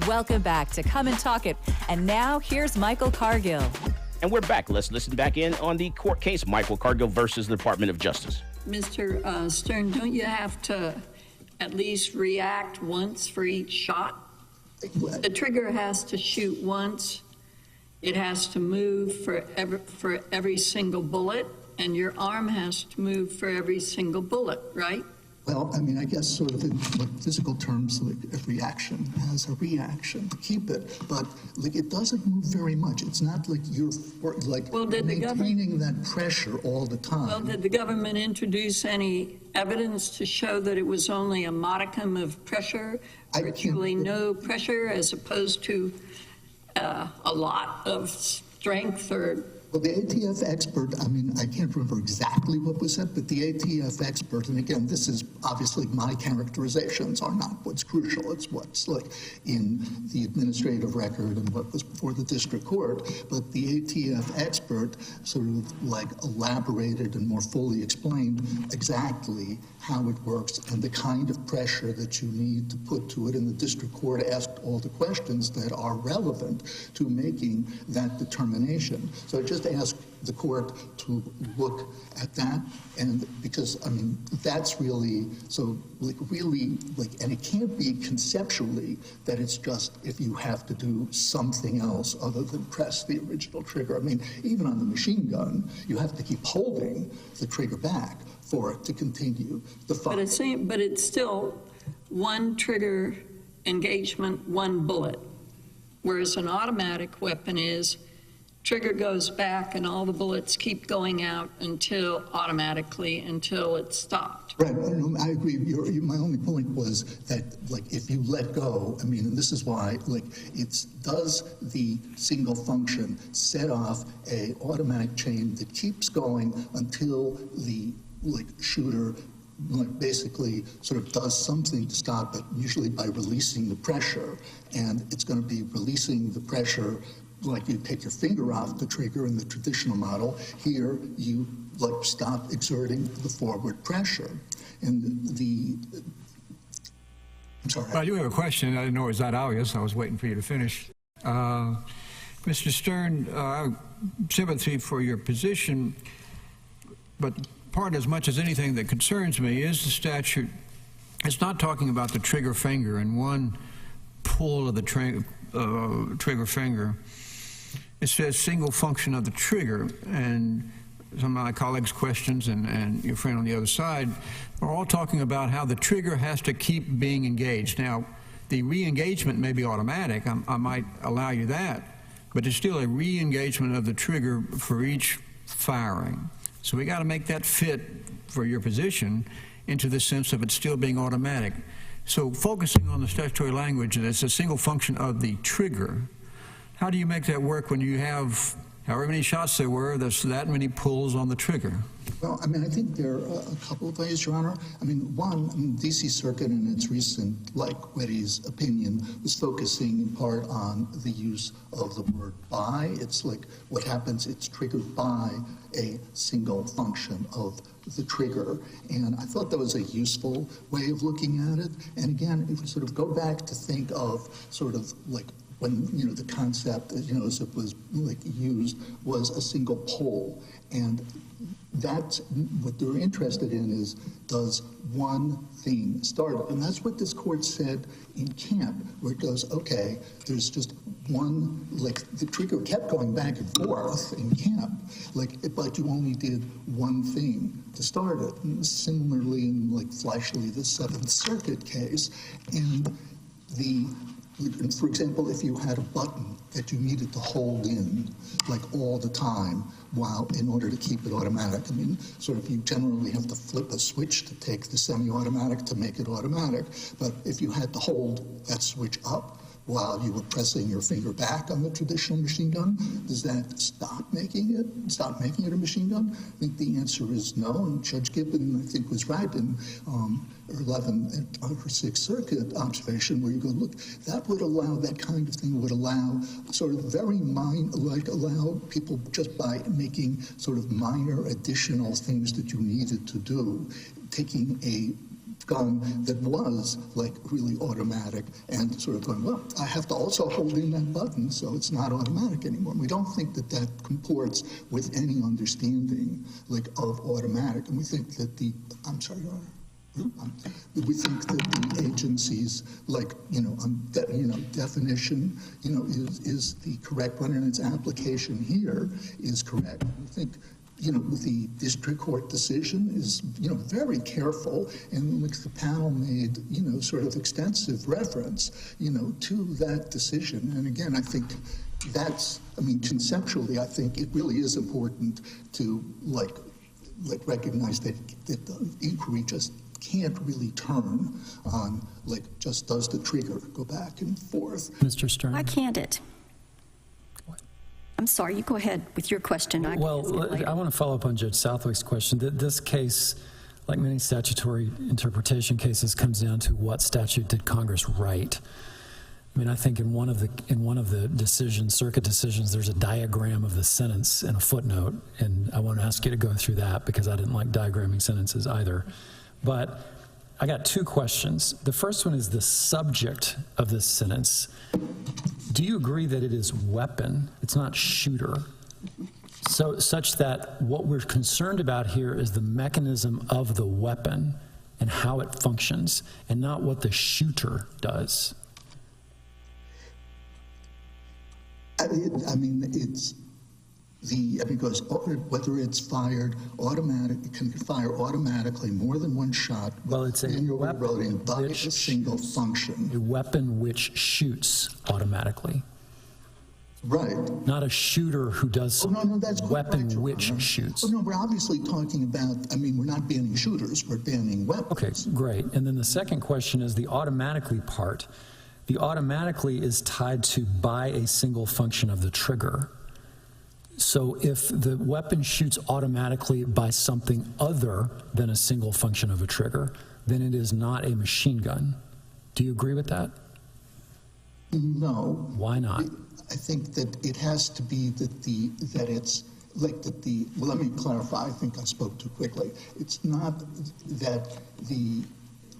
Welcome back to Come and Talk It. And now here's Michael Cargill. And we're back. Let's listen back in on the court case, Michael Cargill versus the Department of Justice. Mr. Stern, don't you have to at least react once for each shot? The trigger has to shoot once. It has to move for every single bullet, and your arm has to move for every single bullet, right? Well, I mean, I guess sort of in physical terms, like a reaction has a reaction to keep it, but like it doesn't move very much. It's not like you're like maintaining that pressure all the time. Well, did the government introduce any evidence to show that it was only a modicum of pressure, virtually no pressure, as opposed to a lot of strength or? Well, the ATF expert, I mean, I can't remember exactly what was said, but the ATF expert, and again, this is obviously my characterizations are not what's crucial. It's what's like in the administrative record and what was before the district court. But the ATF expert sort of like elaborated and more fully explained exactly how it works and the kind of pressure that you need to put to it. And the district court asked all the questions that are relevant to making that determination. So I just ask the court to look at that, and because I mean that's really so like really like, and it can't be conceptually that it's just if you have to do something else other than press the original trigger. I mean, even on the machine gun, you have to keep holding the trigger back for it to continue the fire. But it's still one trigger engagement, one bullet, whereas an automatic weapon is trigger goes back and all the bullets keep going out until it's stopped. Right, I agree. My only point was that, like, if you let go, I mean, and this is why, like, does the single function set off a automatic chain that keeps going until the, like, shooter like basically sort of does something to stop it, usually by releasing the pressure, and it's going to be releasing the pressure like you take your finger off the trigger in the traditional model. Here, you like stop exerting the forward pressure. And I'm sorry. I do have a question. I didn't know it was that obvious. I was waiting for you to finish. Mr. Stern, sympathy for your position, but part as much as anything that concerns me is the statute. It's not talking about the trigger finger and one pull of the trigger finger. It says single function of the trigger, and some of my colleagues' questions and your friend on the other side are all talking about how the trigger has to keep being engaged. Now, the re-engagement may be automatic. I might allow you that, but it's still a re-engagement of the trigger for each firing. So we got to make that fit for your position into the sense of it still being automatic. So focusing on the statutory language, and it's a single function of the trigger, how do you make that work when you have however many shots there were, there's that many pulls on the trigger. Well, I mean, I think there are a couple of ways, Your Honor. I mean, one, D.C. Circuit in its recent, Weddy's opinion, was focusing in part on the use of the word by. It's like what happens, it's triggered by a single function of the trigger. And I thought that was a useful way of looking at it. And again, if we sort of go back to think of sort of like when, the concept, as it was used, was a single pull. And that's what they're interested in is, does one thing start it? And that's what this court said in Camp, where it goes, okay, there's just one, the trigger kept going back and forth in Camp, but you only did one thing to start it. And similarly in Fleischle, the Seventh Circuit case, and for example, if you had a button that you needed to hold in all the time in order to keep it automatic. I mean, sort of you generally have to flip a switch to take the semi-automatic to make it automatic. But if you had to hold that switch up while you were pressing your finger back on the traditional machine gun, does that stop making it a machine gun? I think the answer is no, and Judge Gibbon, I think, was right in her 6th Circuit observation, where you go, look, that kind of thing would allow sort of allow people just by making sort of minor additional things that you needed to do, taking a gun that was really automatic and sort of going, well, I have to also hold in that button, so it's not automatic anymore. We don't think that comports with any understanding of automatic, and we think that we think that the agency's definition is the correct one, and its application here is correct. We think the district court decision is very careful, and the panel made sort of extensive reference to that decision. And again, I think conceptually, I think it really is important to recognize that the inquiry just can't really turn on just does the trigger go back and forth. Mr. Stern? Why can't it? I'm sorry, you go ahead with your question. I want to follow up on Judge Southwick's question. This case, like many statutory interpretation cases, comes down to what statute did Congress write. I mean, I think in one of the decisions, circuit decisions, there's a diagram of the sentence and a footnote, and I want to ask you to go through that because I didn't like diagramming sentences either. But I got two questions. The first one is the subject of this sentence. Do you agree that it is weapon? It's not shooter. So such that what we're concerned about here is the mechanism of the weapon and how it functions, and not what the shooter does. I mean, it's because whether it's fired automatic, it can fire automatically more than one shot. Well, it's a weapon by a single function. A weapon which shoots automatically. Right. Not a shooter who does that's weapon correct, which shoots. No, we're obviously talking about, we're not banning shooters, we're banning weapons. Okay, great. And then the second question is the automatically part. The automatically is tied to by a single function of the trigger. So if the weapon shoots automatically by something other than a single function of a trigger, then it is not a machine gun. Do you agree with that? No. Why not? I think that it has to be well, let me clarify. I think I spoke too quickly. It's not that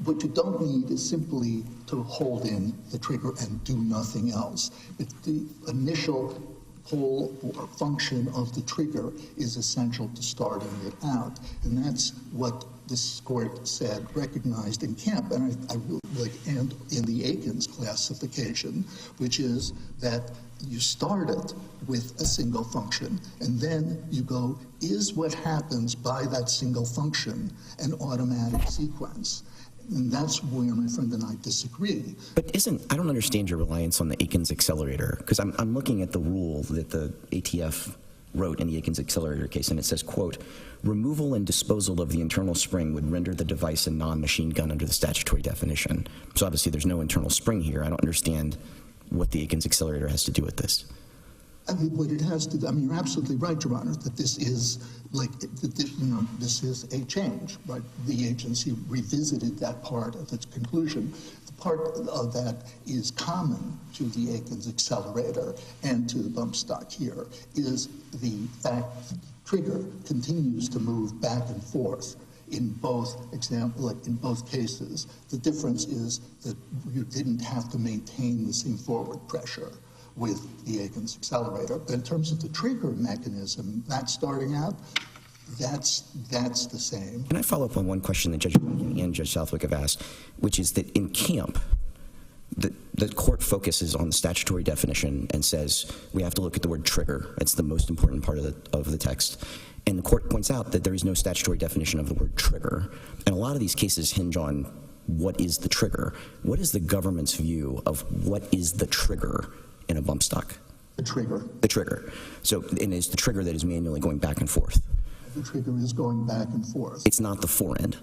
what you don't need is simply to hold in the trigger and do nothing else. It's the initial pull or function of the trigger is essential to starting it out. And that's what this court said, recognized in Kemp, and and in the Aikens classification, which is that you start it with a single function, and then you go, is what happens by that single function an automatic sequence? And that's where my friend and I disagree. But I don't understand your reliance on the Aikens accelerator, because I'm looking at the rule that the ATF wrote in the Aikens accelerator case, and it says, quote, removal and disposal of the internal spring would render the device a non-machine gun under the statutory definition. So obviously there's no internal spring here. I don't understand what the Aikens accelerator has to do with this. I mean, what it has to, I mean, you're absolutely right, Your Honor, that this is this is a change, right? The agency revisited that part of its conclusion. The part of that is common to the Aikens accelerator and to the Bumpstock here is the fact that the trigger continues to move back and forth in both in both cases. The difference is that you didn't have to maintain the same forward pressure with the Aikens accelerator. But in terms of the trigger mechanism, that's starting out, that's the same. Can I follow up on one question that Judge Garland and Judge Southwick have asked, which is that in camp, the court focuses on the statutory definition and says we have to look at the word trigger. It's the most important part of the text. And the court points out that there is no statutory definition of the word trigger. And a lot of these cases hinge on what is the trigger. What is the government's view of what is the trigger in a bump stock? The trigger. The trigger. So, and it's the trigger that is manually going back and forth. The trigger is going back and forth. It's not the fore end,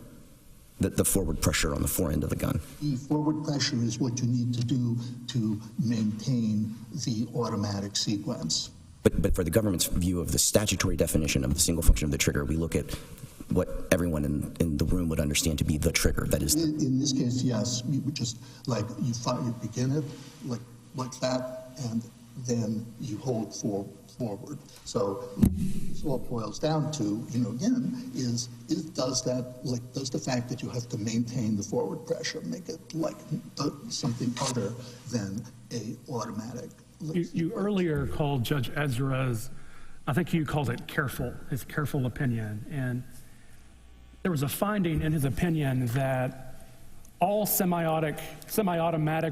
the forward pressure on the fore end of the gun. The forward pressure is what you need to do to maintain the automatic sequence. But for the government's view of the statutory definition of the single function of the trigger, we look at what everyone in the room would understand to be the trigger. That is, in this case, yes, you would just you begin it like that, and then you hold forward. So all it boils down to, again, is does the fact that you have to maintain the forward pressure make it like something other than a automatic? You earlier called Judge Ezra's, I think you called it his careful opinion, and there was a finding in his opinion that all semi-automatic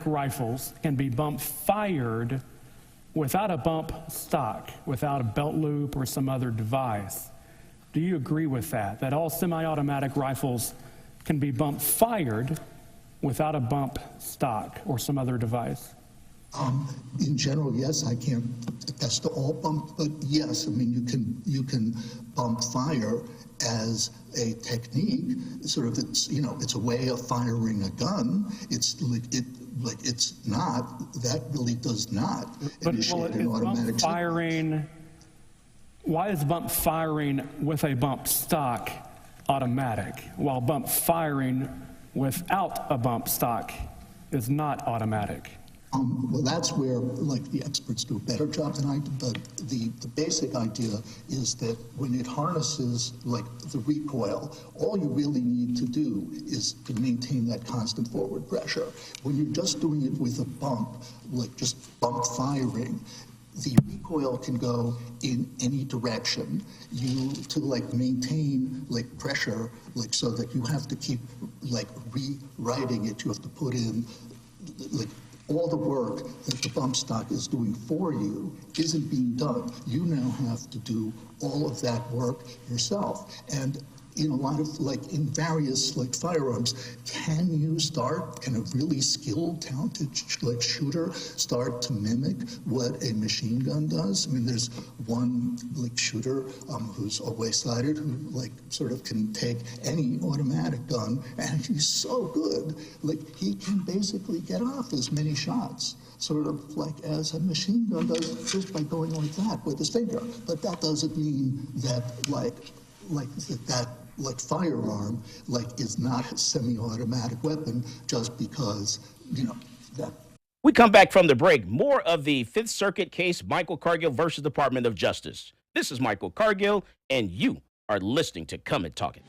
rifles can be bump fired without a bump stock, without a belt loop or some other device. Do you agree with that? That all semi-automatic rifles can be bump fired without a bump stock or some other device? In general, yes. I can't attest to all bump, but yes. I mean, you can bump fire as a technique. Sort of, it's a way of firing a gun. It's not. That really does not initiate an automatic firing. Why is bump firing with a bump stock automatic, while bump firing without a bump stock is not automatic? Well, that's where, the experts do a better job than I do, but the basic idea is that when it harnesses, the recoil, all you really need to do is to maintain that constant forward pressure. When you're just doing it with a bump, just bump firing, the recoil can go in any direction. To maintain pressure, so that you have to keep rewriting it, you have to put in all the work that the bump stock is doing for you isn't being done. You now have to do all of that work yourself. And in a lot of, in various, firearms, can a really skilled, talented, shooter start to mimic what a machine gun does? I mean, there's one, shooter who's away-sided who, sort of can take any automatic gun, and he's so good, he can basically get off as many shots, sort of as a machine gun does, just by going like that with his finger. But that doesn't mean that, that firearm, is not a semi-automatic weapon just because, that. We come back from the break. More of the Fifth Circuit case, Michael Cargill versus Department of Justice. This is Michael Cargill, and you are listening to Come and Talk It.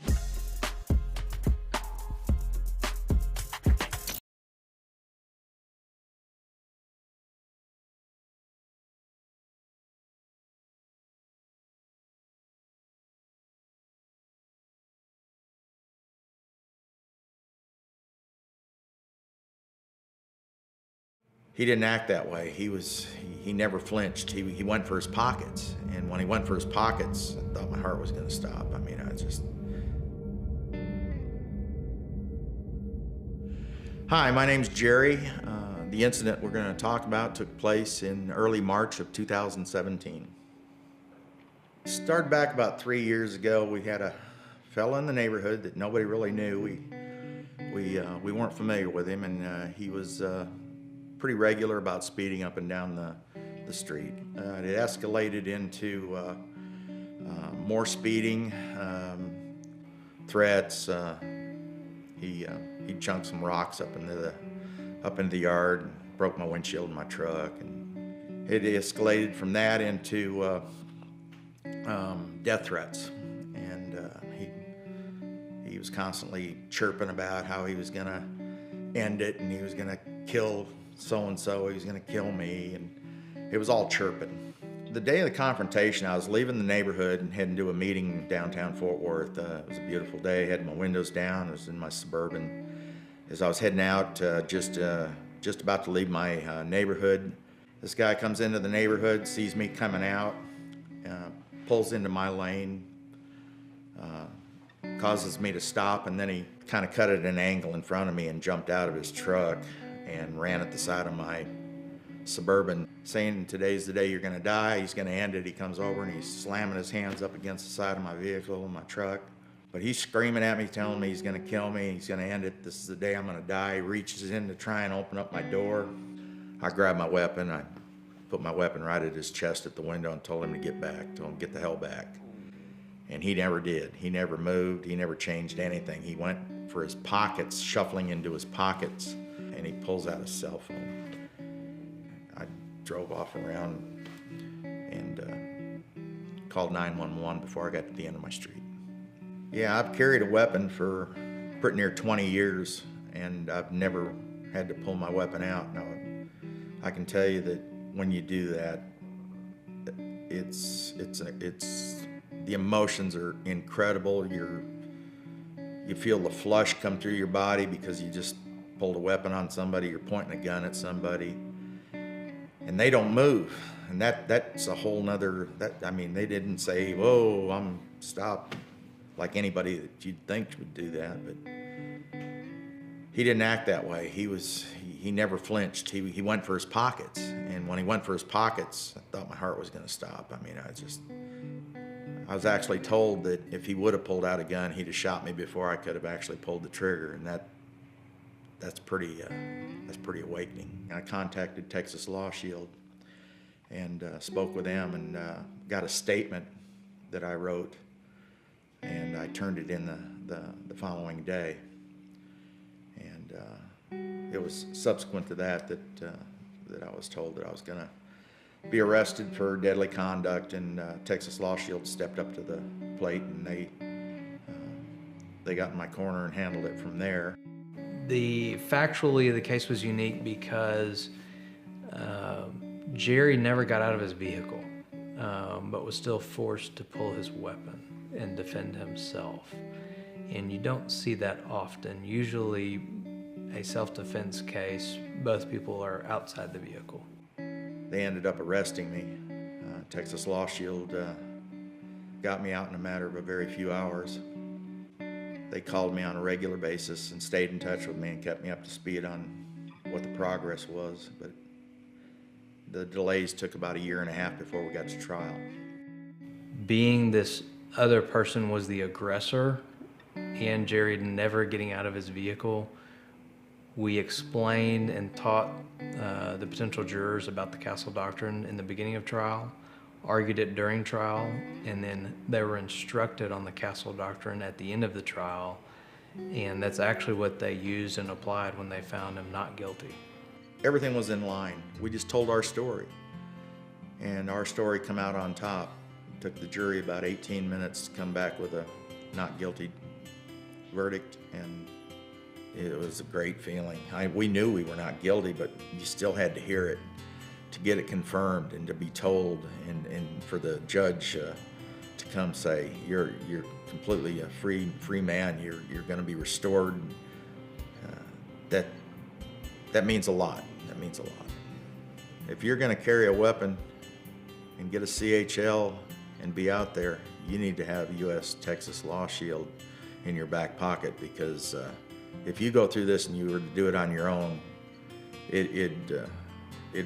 He didn't act that way. He never flinched. He went for his pockets. And when he went for his pockets, I thought my heart was going to stop. I mean, Hi, my name's Jerry. The incident we're going to talk about took place in early March of 2017. Started back about 3 years ago. We had a fella in the neighborhood that nobody really knew. We weren't familiar with him, and he was pretty regular about speeding up and down the street. It escalated into more speeding, threats. He chunked some rocks up into the yard, and broke my windshield in my truck, and it escalated from that into death threats. And he was constantly chirping about how he was gonna end it, and he was gonna kill so-and-so, he was gonna kill me, and it was all chirping. The day of the confrontation, I was leaving the neighborhood and heading to a meeting downtown Fort Worth. It was a beautiful day, I had my windows down, I was in my Suburban. As I was heading out, just about to leave my neighborhood, this guy comes into the neighborhood, sees me coming out, pulls into my lane, causes me to stop, and then he kind of cut at an angle in front of me and jumped out of his truck and ran at the side of my Suburban, saying, "Today's the day you're gonna die, he's gonna end it." He comes over and he's slamming his hands up against the side of my vehicle, my truck. But he's screaming at me, telling me he's gonna kill me, he's gonna end it, this is the day I'm gonna die. He reaches in to try and open up my door. I grabbed my weapon, I put my weapon right at his chest at the window and told him to get back, told him to get the hell back. And he never did. He never moved, he never changed anything. He went for his pockets, shuffling into his pockets, and he pulls out his cell phone. I drove off around and called 911 before I got to the end of my street. Yeah, I've carried a weapon for pretty near 20 years, and I've never had to pull my weapon out. Now, I can tell you that when you do that, it's the emotions are incredible. You feel the flush come through your body because you just pulled a weapon on somebody, you're pointing a gun at somebody, and they don't move. And that's a whole nother, they didn't say, "Whoa, I'm stop," like anybody that you'd think would do that, but he didn't act that way. He never flinched. He went for his pockets, and when he went for his pockets, I thought my heart was gonna stop. I was actually told that if he would have pulled out a gun, he'd have shot me before I could have actually pulled the trigger, and that's pretty awakening. I contacted Texas Law Shield and spoke with them and got a statement that I wrote, and I turned it in the following day. And it was subsequent to that I was told that I was gonna be arrested for deadly conduct, and Texas Law Shield stepped up to the plate, and they got in my corner and handled it from there. Factually, the case was unique because Jerry never got out of his vehicle, but was still forced to pull his weapon and defend himself. And you don't see that often. Usually, a self-defense case, both people are outside the vehicle. They ended up arresting me. Texas Law Shield got me out in a matter of a very few hours. They called me on a regular basis and stayed in touch with me and kept me up to speed on what the progress was, but the delays took about a year and a half before we got to trial. Being this other person was the aggressor and Jerry never getting out of his vehicle, we explained and taught the potential jurors about the Castle Doctrine in the beginning of trial, argued it during trial, and then they were instructed on the Castle Doctrine at the end of the trial, and that's actually what they used and applied when they found him not guilty. Everything was in line. We just told our story, and our story come out on top. It took the jury about 18 minutes to come back with a not guilty verdict, and it was a great feeling. We knew we were not guilty, but you still had to hear it to get it confirmed and to be told, and for the judge to come say, you're completely a free man, you're going to be restored. That means a lot. That means a lot. If you're going to carry a weapon and get a CHL and be out there, you need to have U.S. Texas Law Shield in your back pocket, because if you go through this and you were to do it on your own, it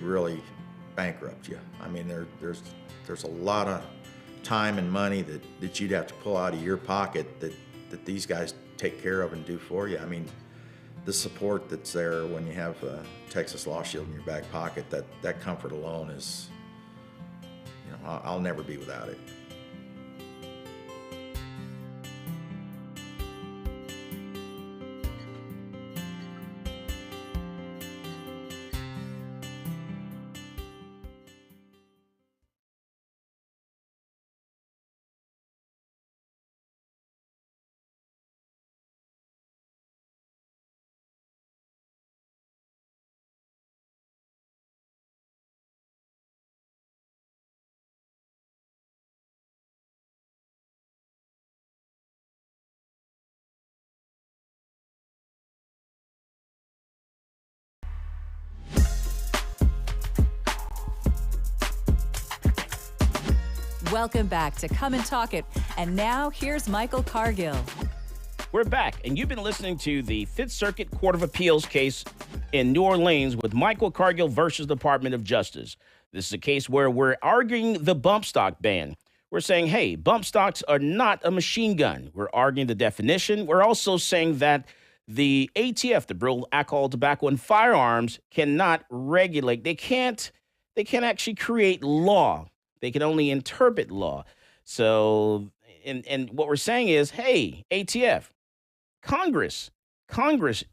really bankrupt you. There's a lot of time and money that you'd have to pull out of your pocket that these guys take care of and do for you. The support that's there when you have Texas Law Shield in your back pocket, that comfort alone is I'll never be without it. Welcome back to Come and Talk It. And now here's Michael Cargill. We're back, and you've been listening to the Fifth Circuit Court of Appeals case in New Orleans with Michael Cargill versus Department of Justice. This is a case where we're arguing the bump stock ban. We're saying, hey, bump stocks are not a machine gun. We're arguing the definition. We're also saying that the ATF, the Bureau of Alcohol, Tobacco, and Firearms, cannot regulate. They can't actually create law. They can only interpret law. So, and what we're saying is, hey, ATF, Congress,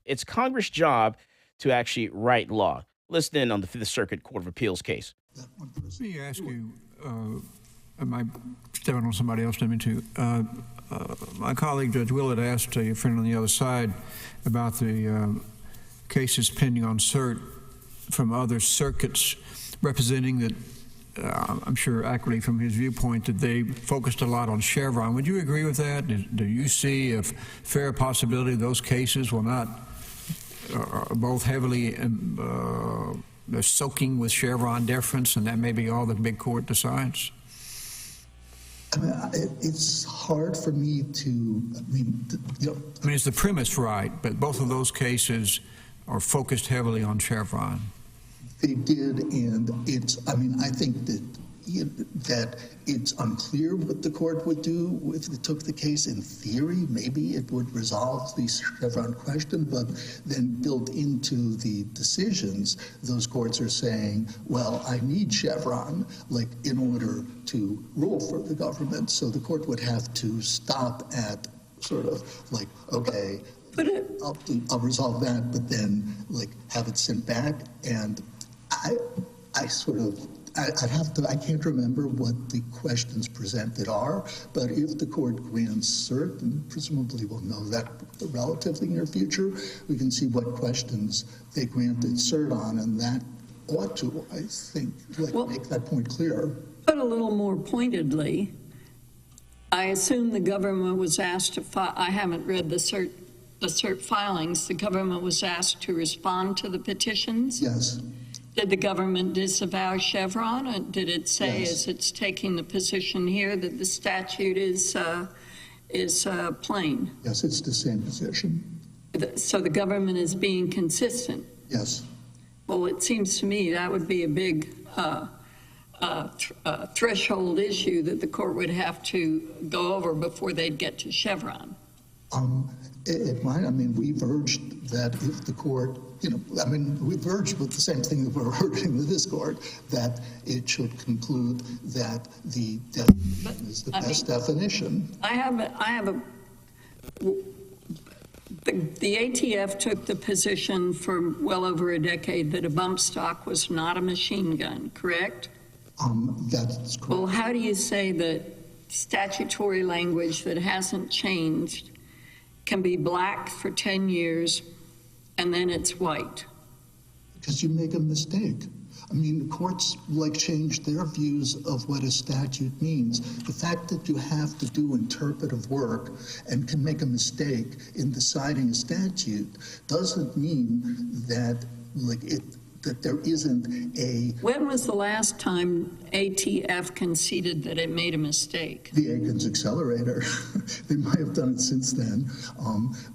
it's Congress' job to actually write law. Listen in on the Fifth Circuit Court of Appeals case. Let me ask you, am I stepping on somebody else? Let me too. My colleague, Judge Willett, asked your friend on the other side about the cases pending on cert from other circuits, representing that, I'm sure accurately from his viewpoint, that they focused a lot on Chevron. Would you agree with that? Do you see a fair possibility those cases will not, both heavily they're soaking with Chevron deference, and that may be all the big court decides? I mean, it's hard for me to, I mean, is the premise right, but both of those cases are focused heavily on Chevron. They did, and I think that that it's unclear what the court would do if it took the case. In theory, maybe it would resolve the Chevron question, but then built into the decisions, those courts are saying, well, I need Chevron, in order to rule for the government. So the court would have to stop at sort of okay, I'll resolve that, but then have it sent back. And I can't remember what the questions presented are, but if the court grants cert, and presumably we'll know that in the relatively near future, we can see what questions they granted cert on, and that ought to, I think, make that point clear. But a little more pointedly, I assume the government was asked to I haven't read the cert filings. The government was asked to respond to the petitions? Yes. Did the government disavow Chevron, or did it say, as it's taking the position here, that the statute is plain? Yes, it's the same position. So the government is being consistent? Yes. Well, it seems to me that would be a big threshold issue that the court would have to go over before they'd get to Chevron. It might. I mean, we've urged that if the court, we've urged with the same thing that we're urging with this court, that it should conclude that the definition is the best definition. The ATF took the position for well over a decade that a bump stock was not a machine gun, correct? That's correct. Well, how do you say that statutory language that hasn't changed can be black for 10 years and then it's white? Because you make a mistake. I mean, the courts change their views of what a statute means. The fact that you have to do interpretive work and can make a mistake in deciding a statute doesn't mean that that there isn't a... When was the last time ATF conceded that it made a mistake? The Aikens Accelerator. They might have done it since then.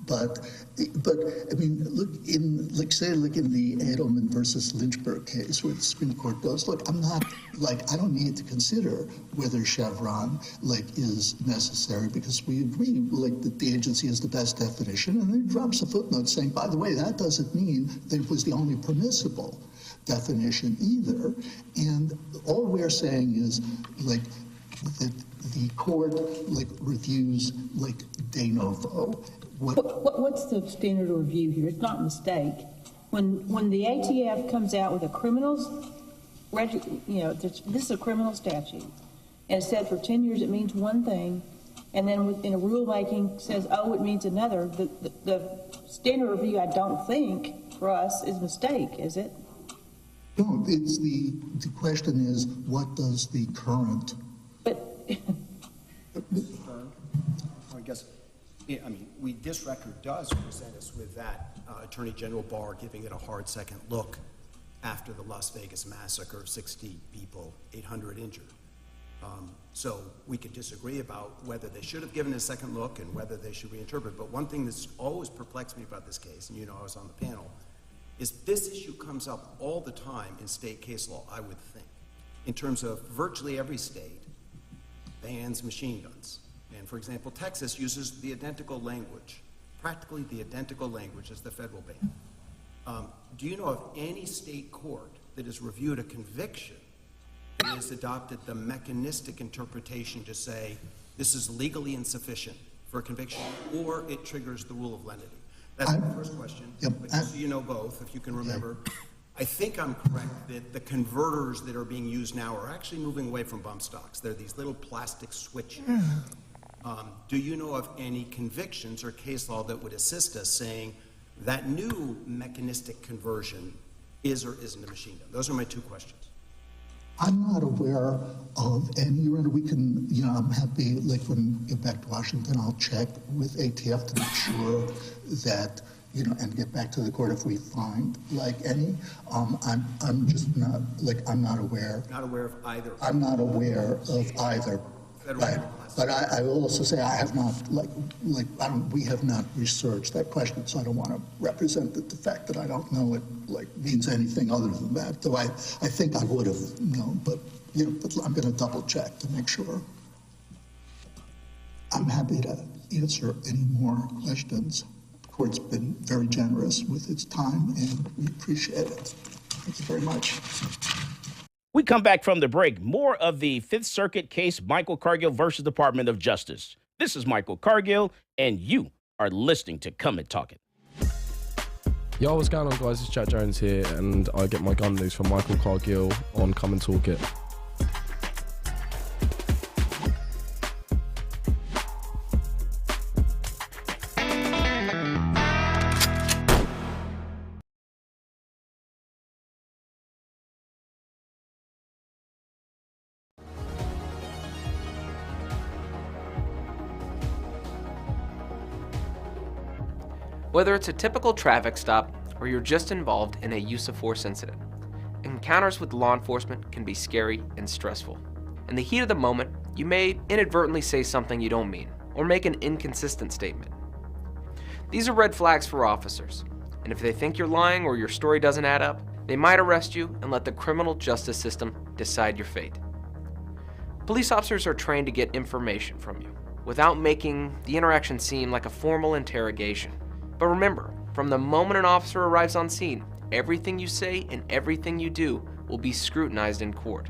But I mean, look, in the Edelman versus Lynchburg case where the Supreme Court goes, look, I'm not, I don't need to consider whether Chevron, is necessary because we agree, that the agency is the best definition. And then it drops a footnote saying, by the way, that doesn't mean that it was the only permissible. definition either. And all we're saying is like that the court like reviews like de novo. What's the standard of review here? It's not a mistake. When the ATF comes out with a criminal's, this is a criminal statute, and it said for 10 years it means one thing, and then in a rulemaking says, oh, it means another. The standard review, I don't think, for us is a mistake, is it? No, it's the question is, what does the current... I guess, this record does present us with that Attorney General Barr giving it a hard second look after the Las Vegas massacre, 60 people, 800 injured. So we could disagree about whether they should have given a second look and whether they should reinterpret. But one thing that's always perplexed me about this case, and I was on the panel, is this issue comes up all the time in state case law, I would think, in terms of virtually every state bans machine guns. And for example, Texas uses the identical language, practically the identical language as the federal ban. Do you know of any state court that has reviewed a conviction that has adopted the mechanistic interpretation to say this is legally insufficient for a conviction, or it triggers the rule of lenity? That's my first question. But just so you know both, if you can remember, I think I'm correct that the converters that are being used now are actually moving away from bump stocks. They're these little plastic switches. Do you know of any convictions or case law that would assist us saying that new mechanistic conversion is or isn't a machine gun? Those are my two questions. I'm not aware of any. We can, I'm happy, like when we get back to Washington, I'll check with ATF to make sure that, and get back to the court if we find like any. I'm just not, I'm not aware. Not aware of either. I'm not aware of either. Right. But I will also say I have not, we have not researched that question, so I don't want to represent the fact that I don't know it, means anything other than that. Though I think I would have known, but, but I'm going to double check to make sure. I'm happy to answer any more questions. The court's been very generous with its time, and we appreciate it. Thank you very much. We come back from the break. More of the Fifth Circuit case, Michael Cargill versus Department of Justice. This is Michael Cargill, and you are listening to Come and Talk It. Yo, what's going on, guys? It's Jack Jones here, and I get my gun news from Michael Cargill on Come and Talk It. Whether it's a typical traffic stop or you're just involved in a use of force incident, encounters with law enforcement can be scary and stressful. In the heat of the moment, you may inadvertently say something you don't mean or make an inconsistent statement. These are red flags for officers, and if they think you're lying or your story doesn't add up, they might arrest you and let the criminal justice system decide your fate. Police officers are trained to get information from you without making the interaction seem like a formal interrogation. But remember, from the moment an officer arrives on scene, everything you say and everything you do will be scrutinized in court.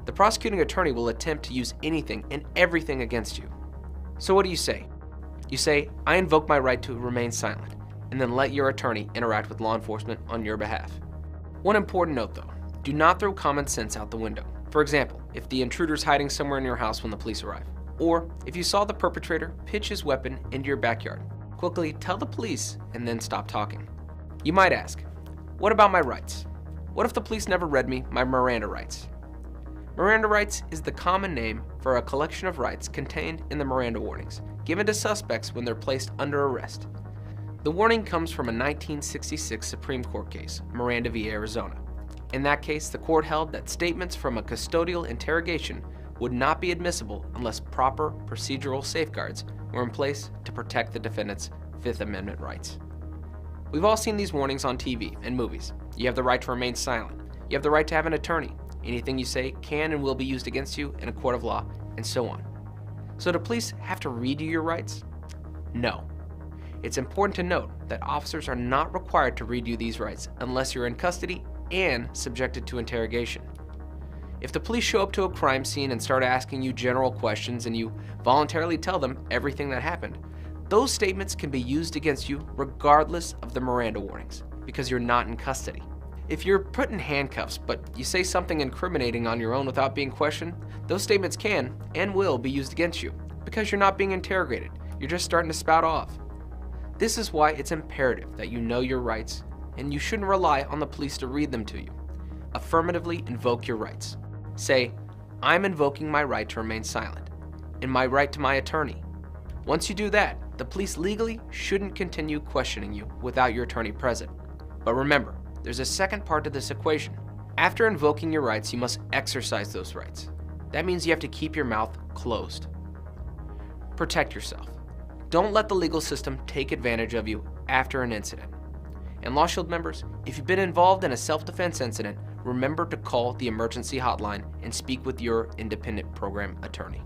The prosecuting attorney will attempt to use anything and everything against you. So what do you say? You say, I invoke my right to remain silent, and then let your attorney interact with law enforcement on your behalf. One important note though, do not throw common sense out the window. For example, if the intruder's hiding somewhere in your house when the police arrive, or if you saw the perpetrator pitch his weapon into your backyard, quickly tell the police and then stop talking. You might ask, what about my rights? What if the police never read me my Miranda rights? Miranda rights is the common name for a collection of rights contained in the Miranda warnings, given to suspects when they're placed under arrest. The warning comes from a 1966 Supreme Court case, Miranda v. Arizona. In that case, the court held that statements from a custodial interrogation would not be admissible unless proper procedural safeguards were in place to protect the defendant's Fifth Amendment rights. We've all seen these warnings on TV and movies. You have the right to remain silent. You have the right to have an attorney. Anything you say can and will be used against you in a court of law, and so on. So do police have to read you your rights? No. It's important to note that officers are not required to read you these rights unless you're in custody and subjected to interrogation. If the police show up to a crime scene and start asking you general questions and you voluntarily tell them everything that happened, those statements can be used against you regardless of the Miranda warnings, because you're not in custody. If you're put in handcuffs, but you say something incriminating on your own without being questioned, those statements can and will be used against you, because you're not being interrogated. You're just starting to spout off. This is why it's imperative that you know your rights, and you shouldn't rely on the police to read them to you. Affirmatively invoke your rights. Say, I'm invoking my right to remain silent, and my right to my attorney. Once you do that, the police legally shouldn't continue questioning you without your attorney present. But remember, there's a second part to this equation. After invoking your rights, you must exercise those rights. That means you have to keep your mouth closed. Protect yourself. Don't let the legal system take advantage of you after an incident. And Law Shield members, if you've been involved in a self-defense incident, remember to call the emergency hotline and speak with your independent program attorney.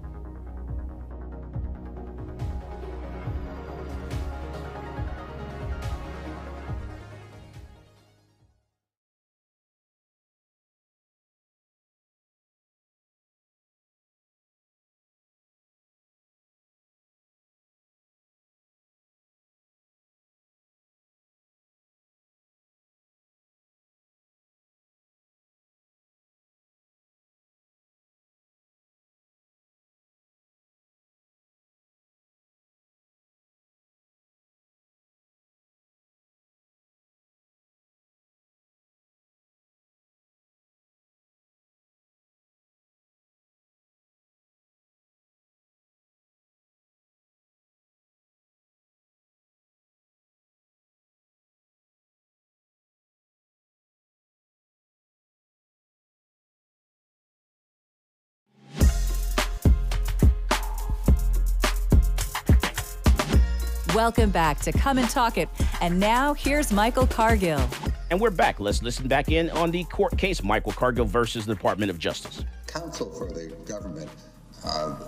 Welcome back to Come and Talk It. And now here's Michael Cargill. And we're back. Let's listen back in on the court case, Michael Cargill versus the Department of Justice. Counsel for the government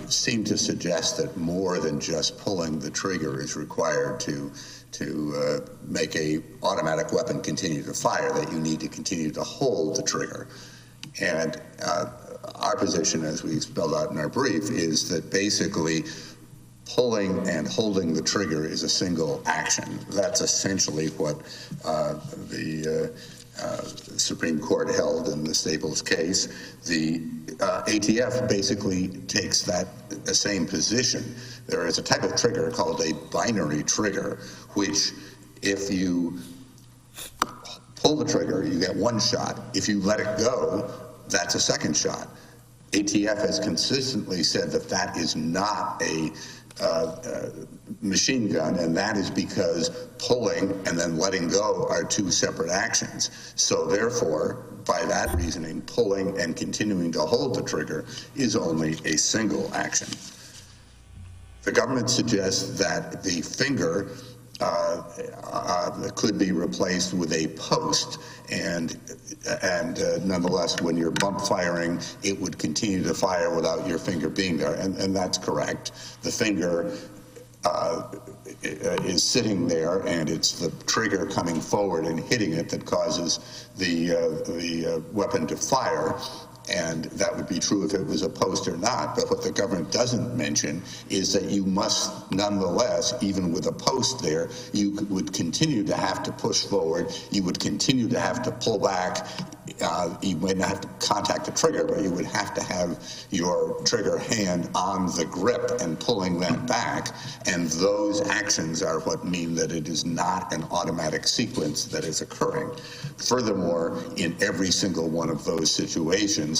seemed to suggest that more than just pulling the trigger is required to make a automatic weapon continue to fire, that you need to continue to hold the trigger. And our position, as we spelled out in our brief, is that basically pulling and holding the trigger is a single action. That's essentially what the Supreme Court held in the Staples case. The ATF basically takes that same position. There is a type of trigger called a binary trigger, which if you pull the trigger, you get one shot. If you let it go, that's a second shot. ATF has consistently said that that is not a machine gun, and that is because pulling and then letting go are two separate actions. So therefore, by that reasoning, pulling and continuing to hold the trigger is only a single action. The government suggests that the finger could be replaced with a post, and nonetheless, when you're bump firing, it would continue to fire without your finger being there, and that's correct. The finger is sitting there, and it's the trigger coming forward and hitting it that causes the weapon to fire. And that would be true if it was a post or not. But what the government doesn't mention is that you must nonetheless, even with a post there, you would continue to have to push forward. You would continue to have to pull back. You might not have to contact the trigger, but you would have to have your trigger hand on the grip and pulling that back. And those actions are what mean that it is not an automatic sequence that is occurring. Furthermore, in every single one of those situations,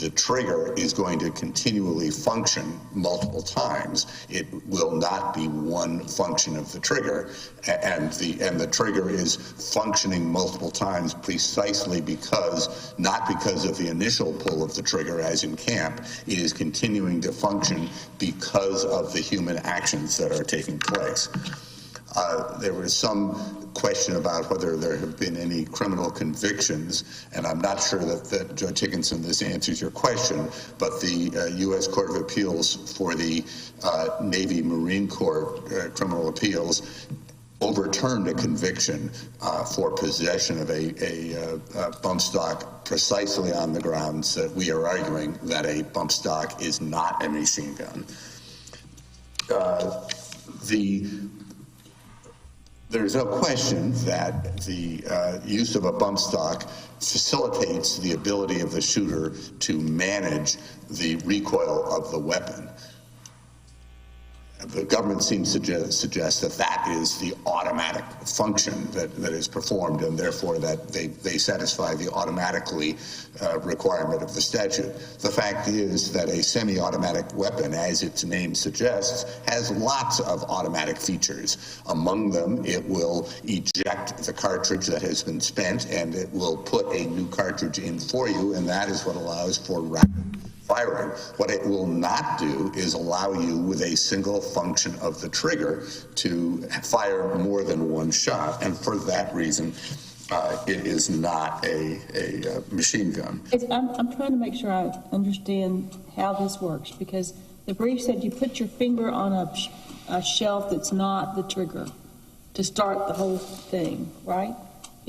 the trigger is going to continually function multiple times. It will not be one function of the trigger, and the trigger is functioning multiple times precisely because, not because of the initial pull of the trigger as in camp, it is continuing to function because of the human actions that are taking place. There was some question about whether there have been any criminal convictions, and I'm not sure that Judge Higginson, this answers your question, but the U.S. Court of Appeals for the Navy Marine Corps Criminal Appeals overturned a conviction for possession of a bump stock precisely on the grounds that we are arguing that a bump stock is not a machine gun. There's no question that the use of a bump stock facilitates the ability of the shooter to manage the recoil of the weapon. The government seems to suggest that that is the automatic function that is performed, and therefore that they satisfy the automatically requirement of the statute. The fact is that a semi-automatic weapon, as its name suggests, has lots of automatic features. Among them, it will eject the cartridge that has been spent, and it will put a new cartridge in for you, and that is what allows for rapid firing. What it will not do is allow you, with a single function of the trigger, to fire more than one shot, and for that reason, it is not a machine gun. I'm trying to make sure I understand how this works, because the brief said you put your finger on a shelf that's not the trigger to start the whole thing, right?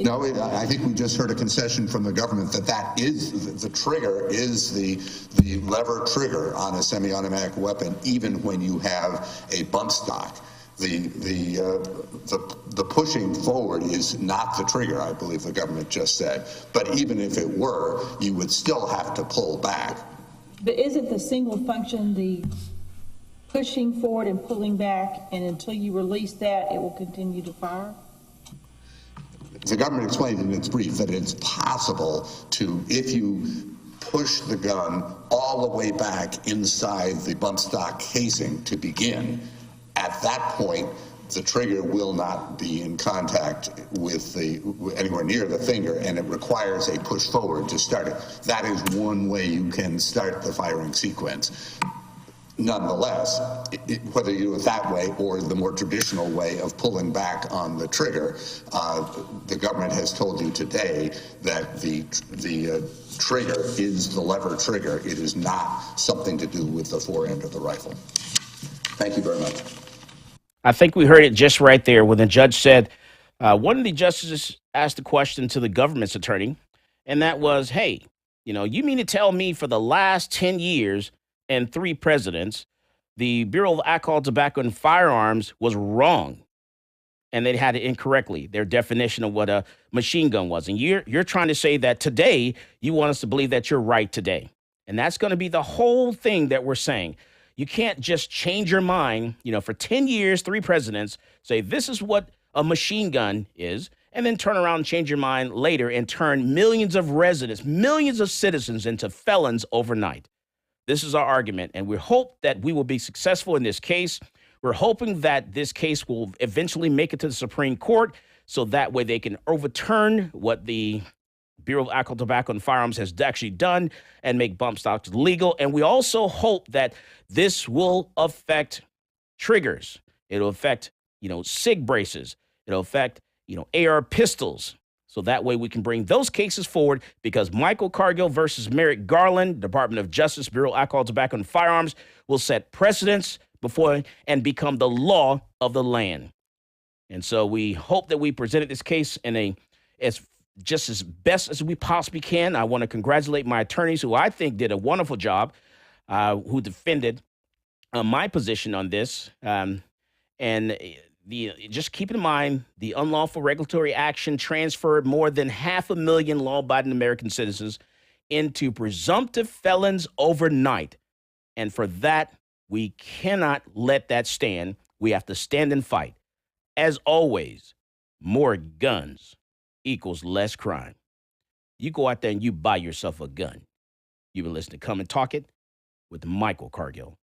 No, I think we just heard a concession from the government that is the trigger is the lever trigger on a semi-automatic weapon, even when you have a bump stock. The pushing forward is not the trigger, I believe the government just said. But even if it were, you would still have to pull back. But isn't the single function the pushing forward and pulling back, and until you release that, it will continue to fire? The government explained in its brief that it's possible to, if you push the gun all the way back inside the bump stock casing to begin, at that point, the trigger will not be in contact with anywhere near the finger, and it requires a push forward to start it. That is one way you can start the firing sequence. Nonetheless, whether you do it that way or the more traditional way of pulling back on the trigger, the government has told you today that the trigger is the lever trigger. It is not something to do with the forend of the rifle. Thank you very much. I think we heard it just right there when the judge said, one of the justices asked a question to the government's attorney, and that was, hey, you mean to tell me for the last 10 years and 3 presidents, the Bureau of Alcohol, Tobacco, and Firearms was wrong, and they had it incorrectly, their definition of what a machine gun was. And you're trying to say that today you want us to believe that you're right today. And that's going to be the whole thing that we're saying. You can't just change your mind, for 10 years, 3 presidents, say this is what a machine gun is, and then turn around and change your mind later and turn millions of residents, millions of citizens into felons overnight. This is our argument, and we hope that we will be successful in this case. We're hoping that this case will eventually make it to the Supreme Court, so that way they can overturn what the Bureau of Alcohol, Tobacco, and Firearms has actually done and make bump stocks legal. And we also hope that this will affect triggers. It'll affect, SIG braces. It'll affect, AR pistols. So that way we can bring those cases forward, because Michael Cargill versus Merrick Garland, Department of Justice, Bureau of Alcohol, Tobacco, and Firearms, will set precedents before and become the law of the land. And so we hope that we presented this case in as best as we possibly can. I want to congratulate my attorneys, who I think did a wonderful job, who defended my position on this. Just keep in mind, the unlawful regulatory action transferred more than 500,000 law-abiding American citizens into presumptive felons overnight. And for that, we cannot let that stand. We have to stand and fight. As always, more guns equals less crime. You go out there and you buy yourself a gun. You've been listening to Come and Talk It with Michael Cargill.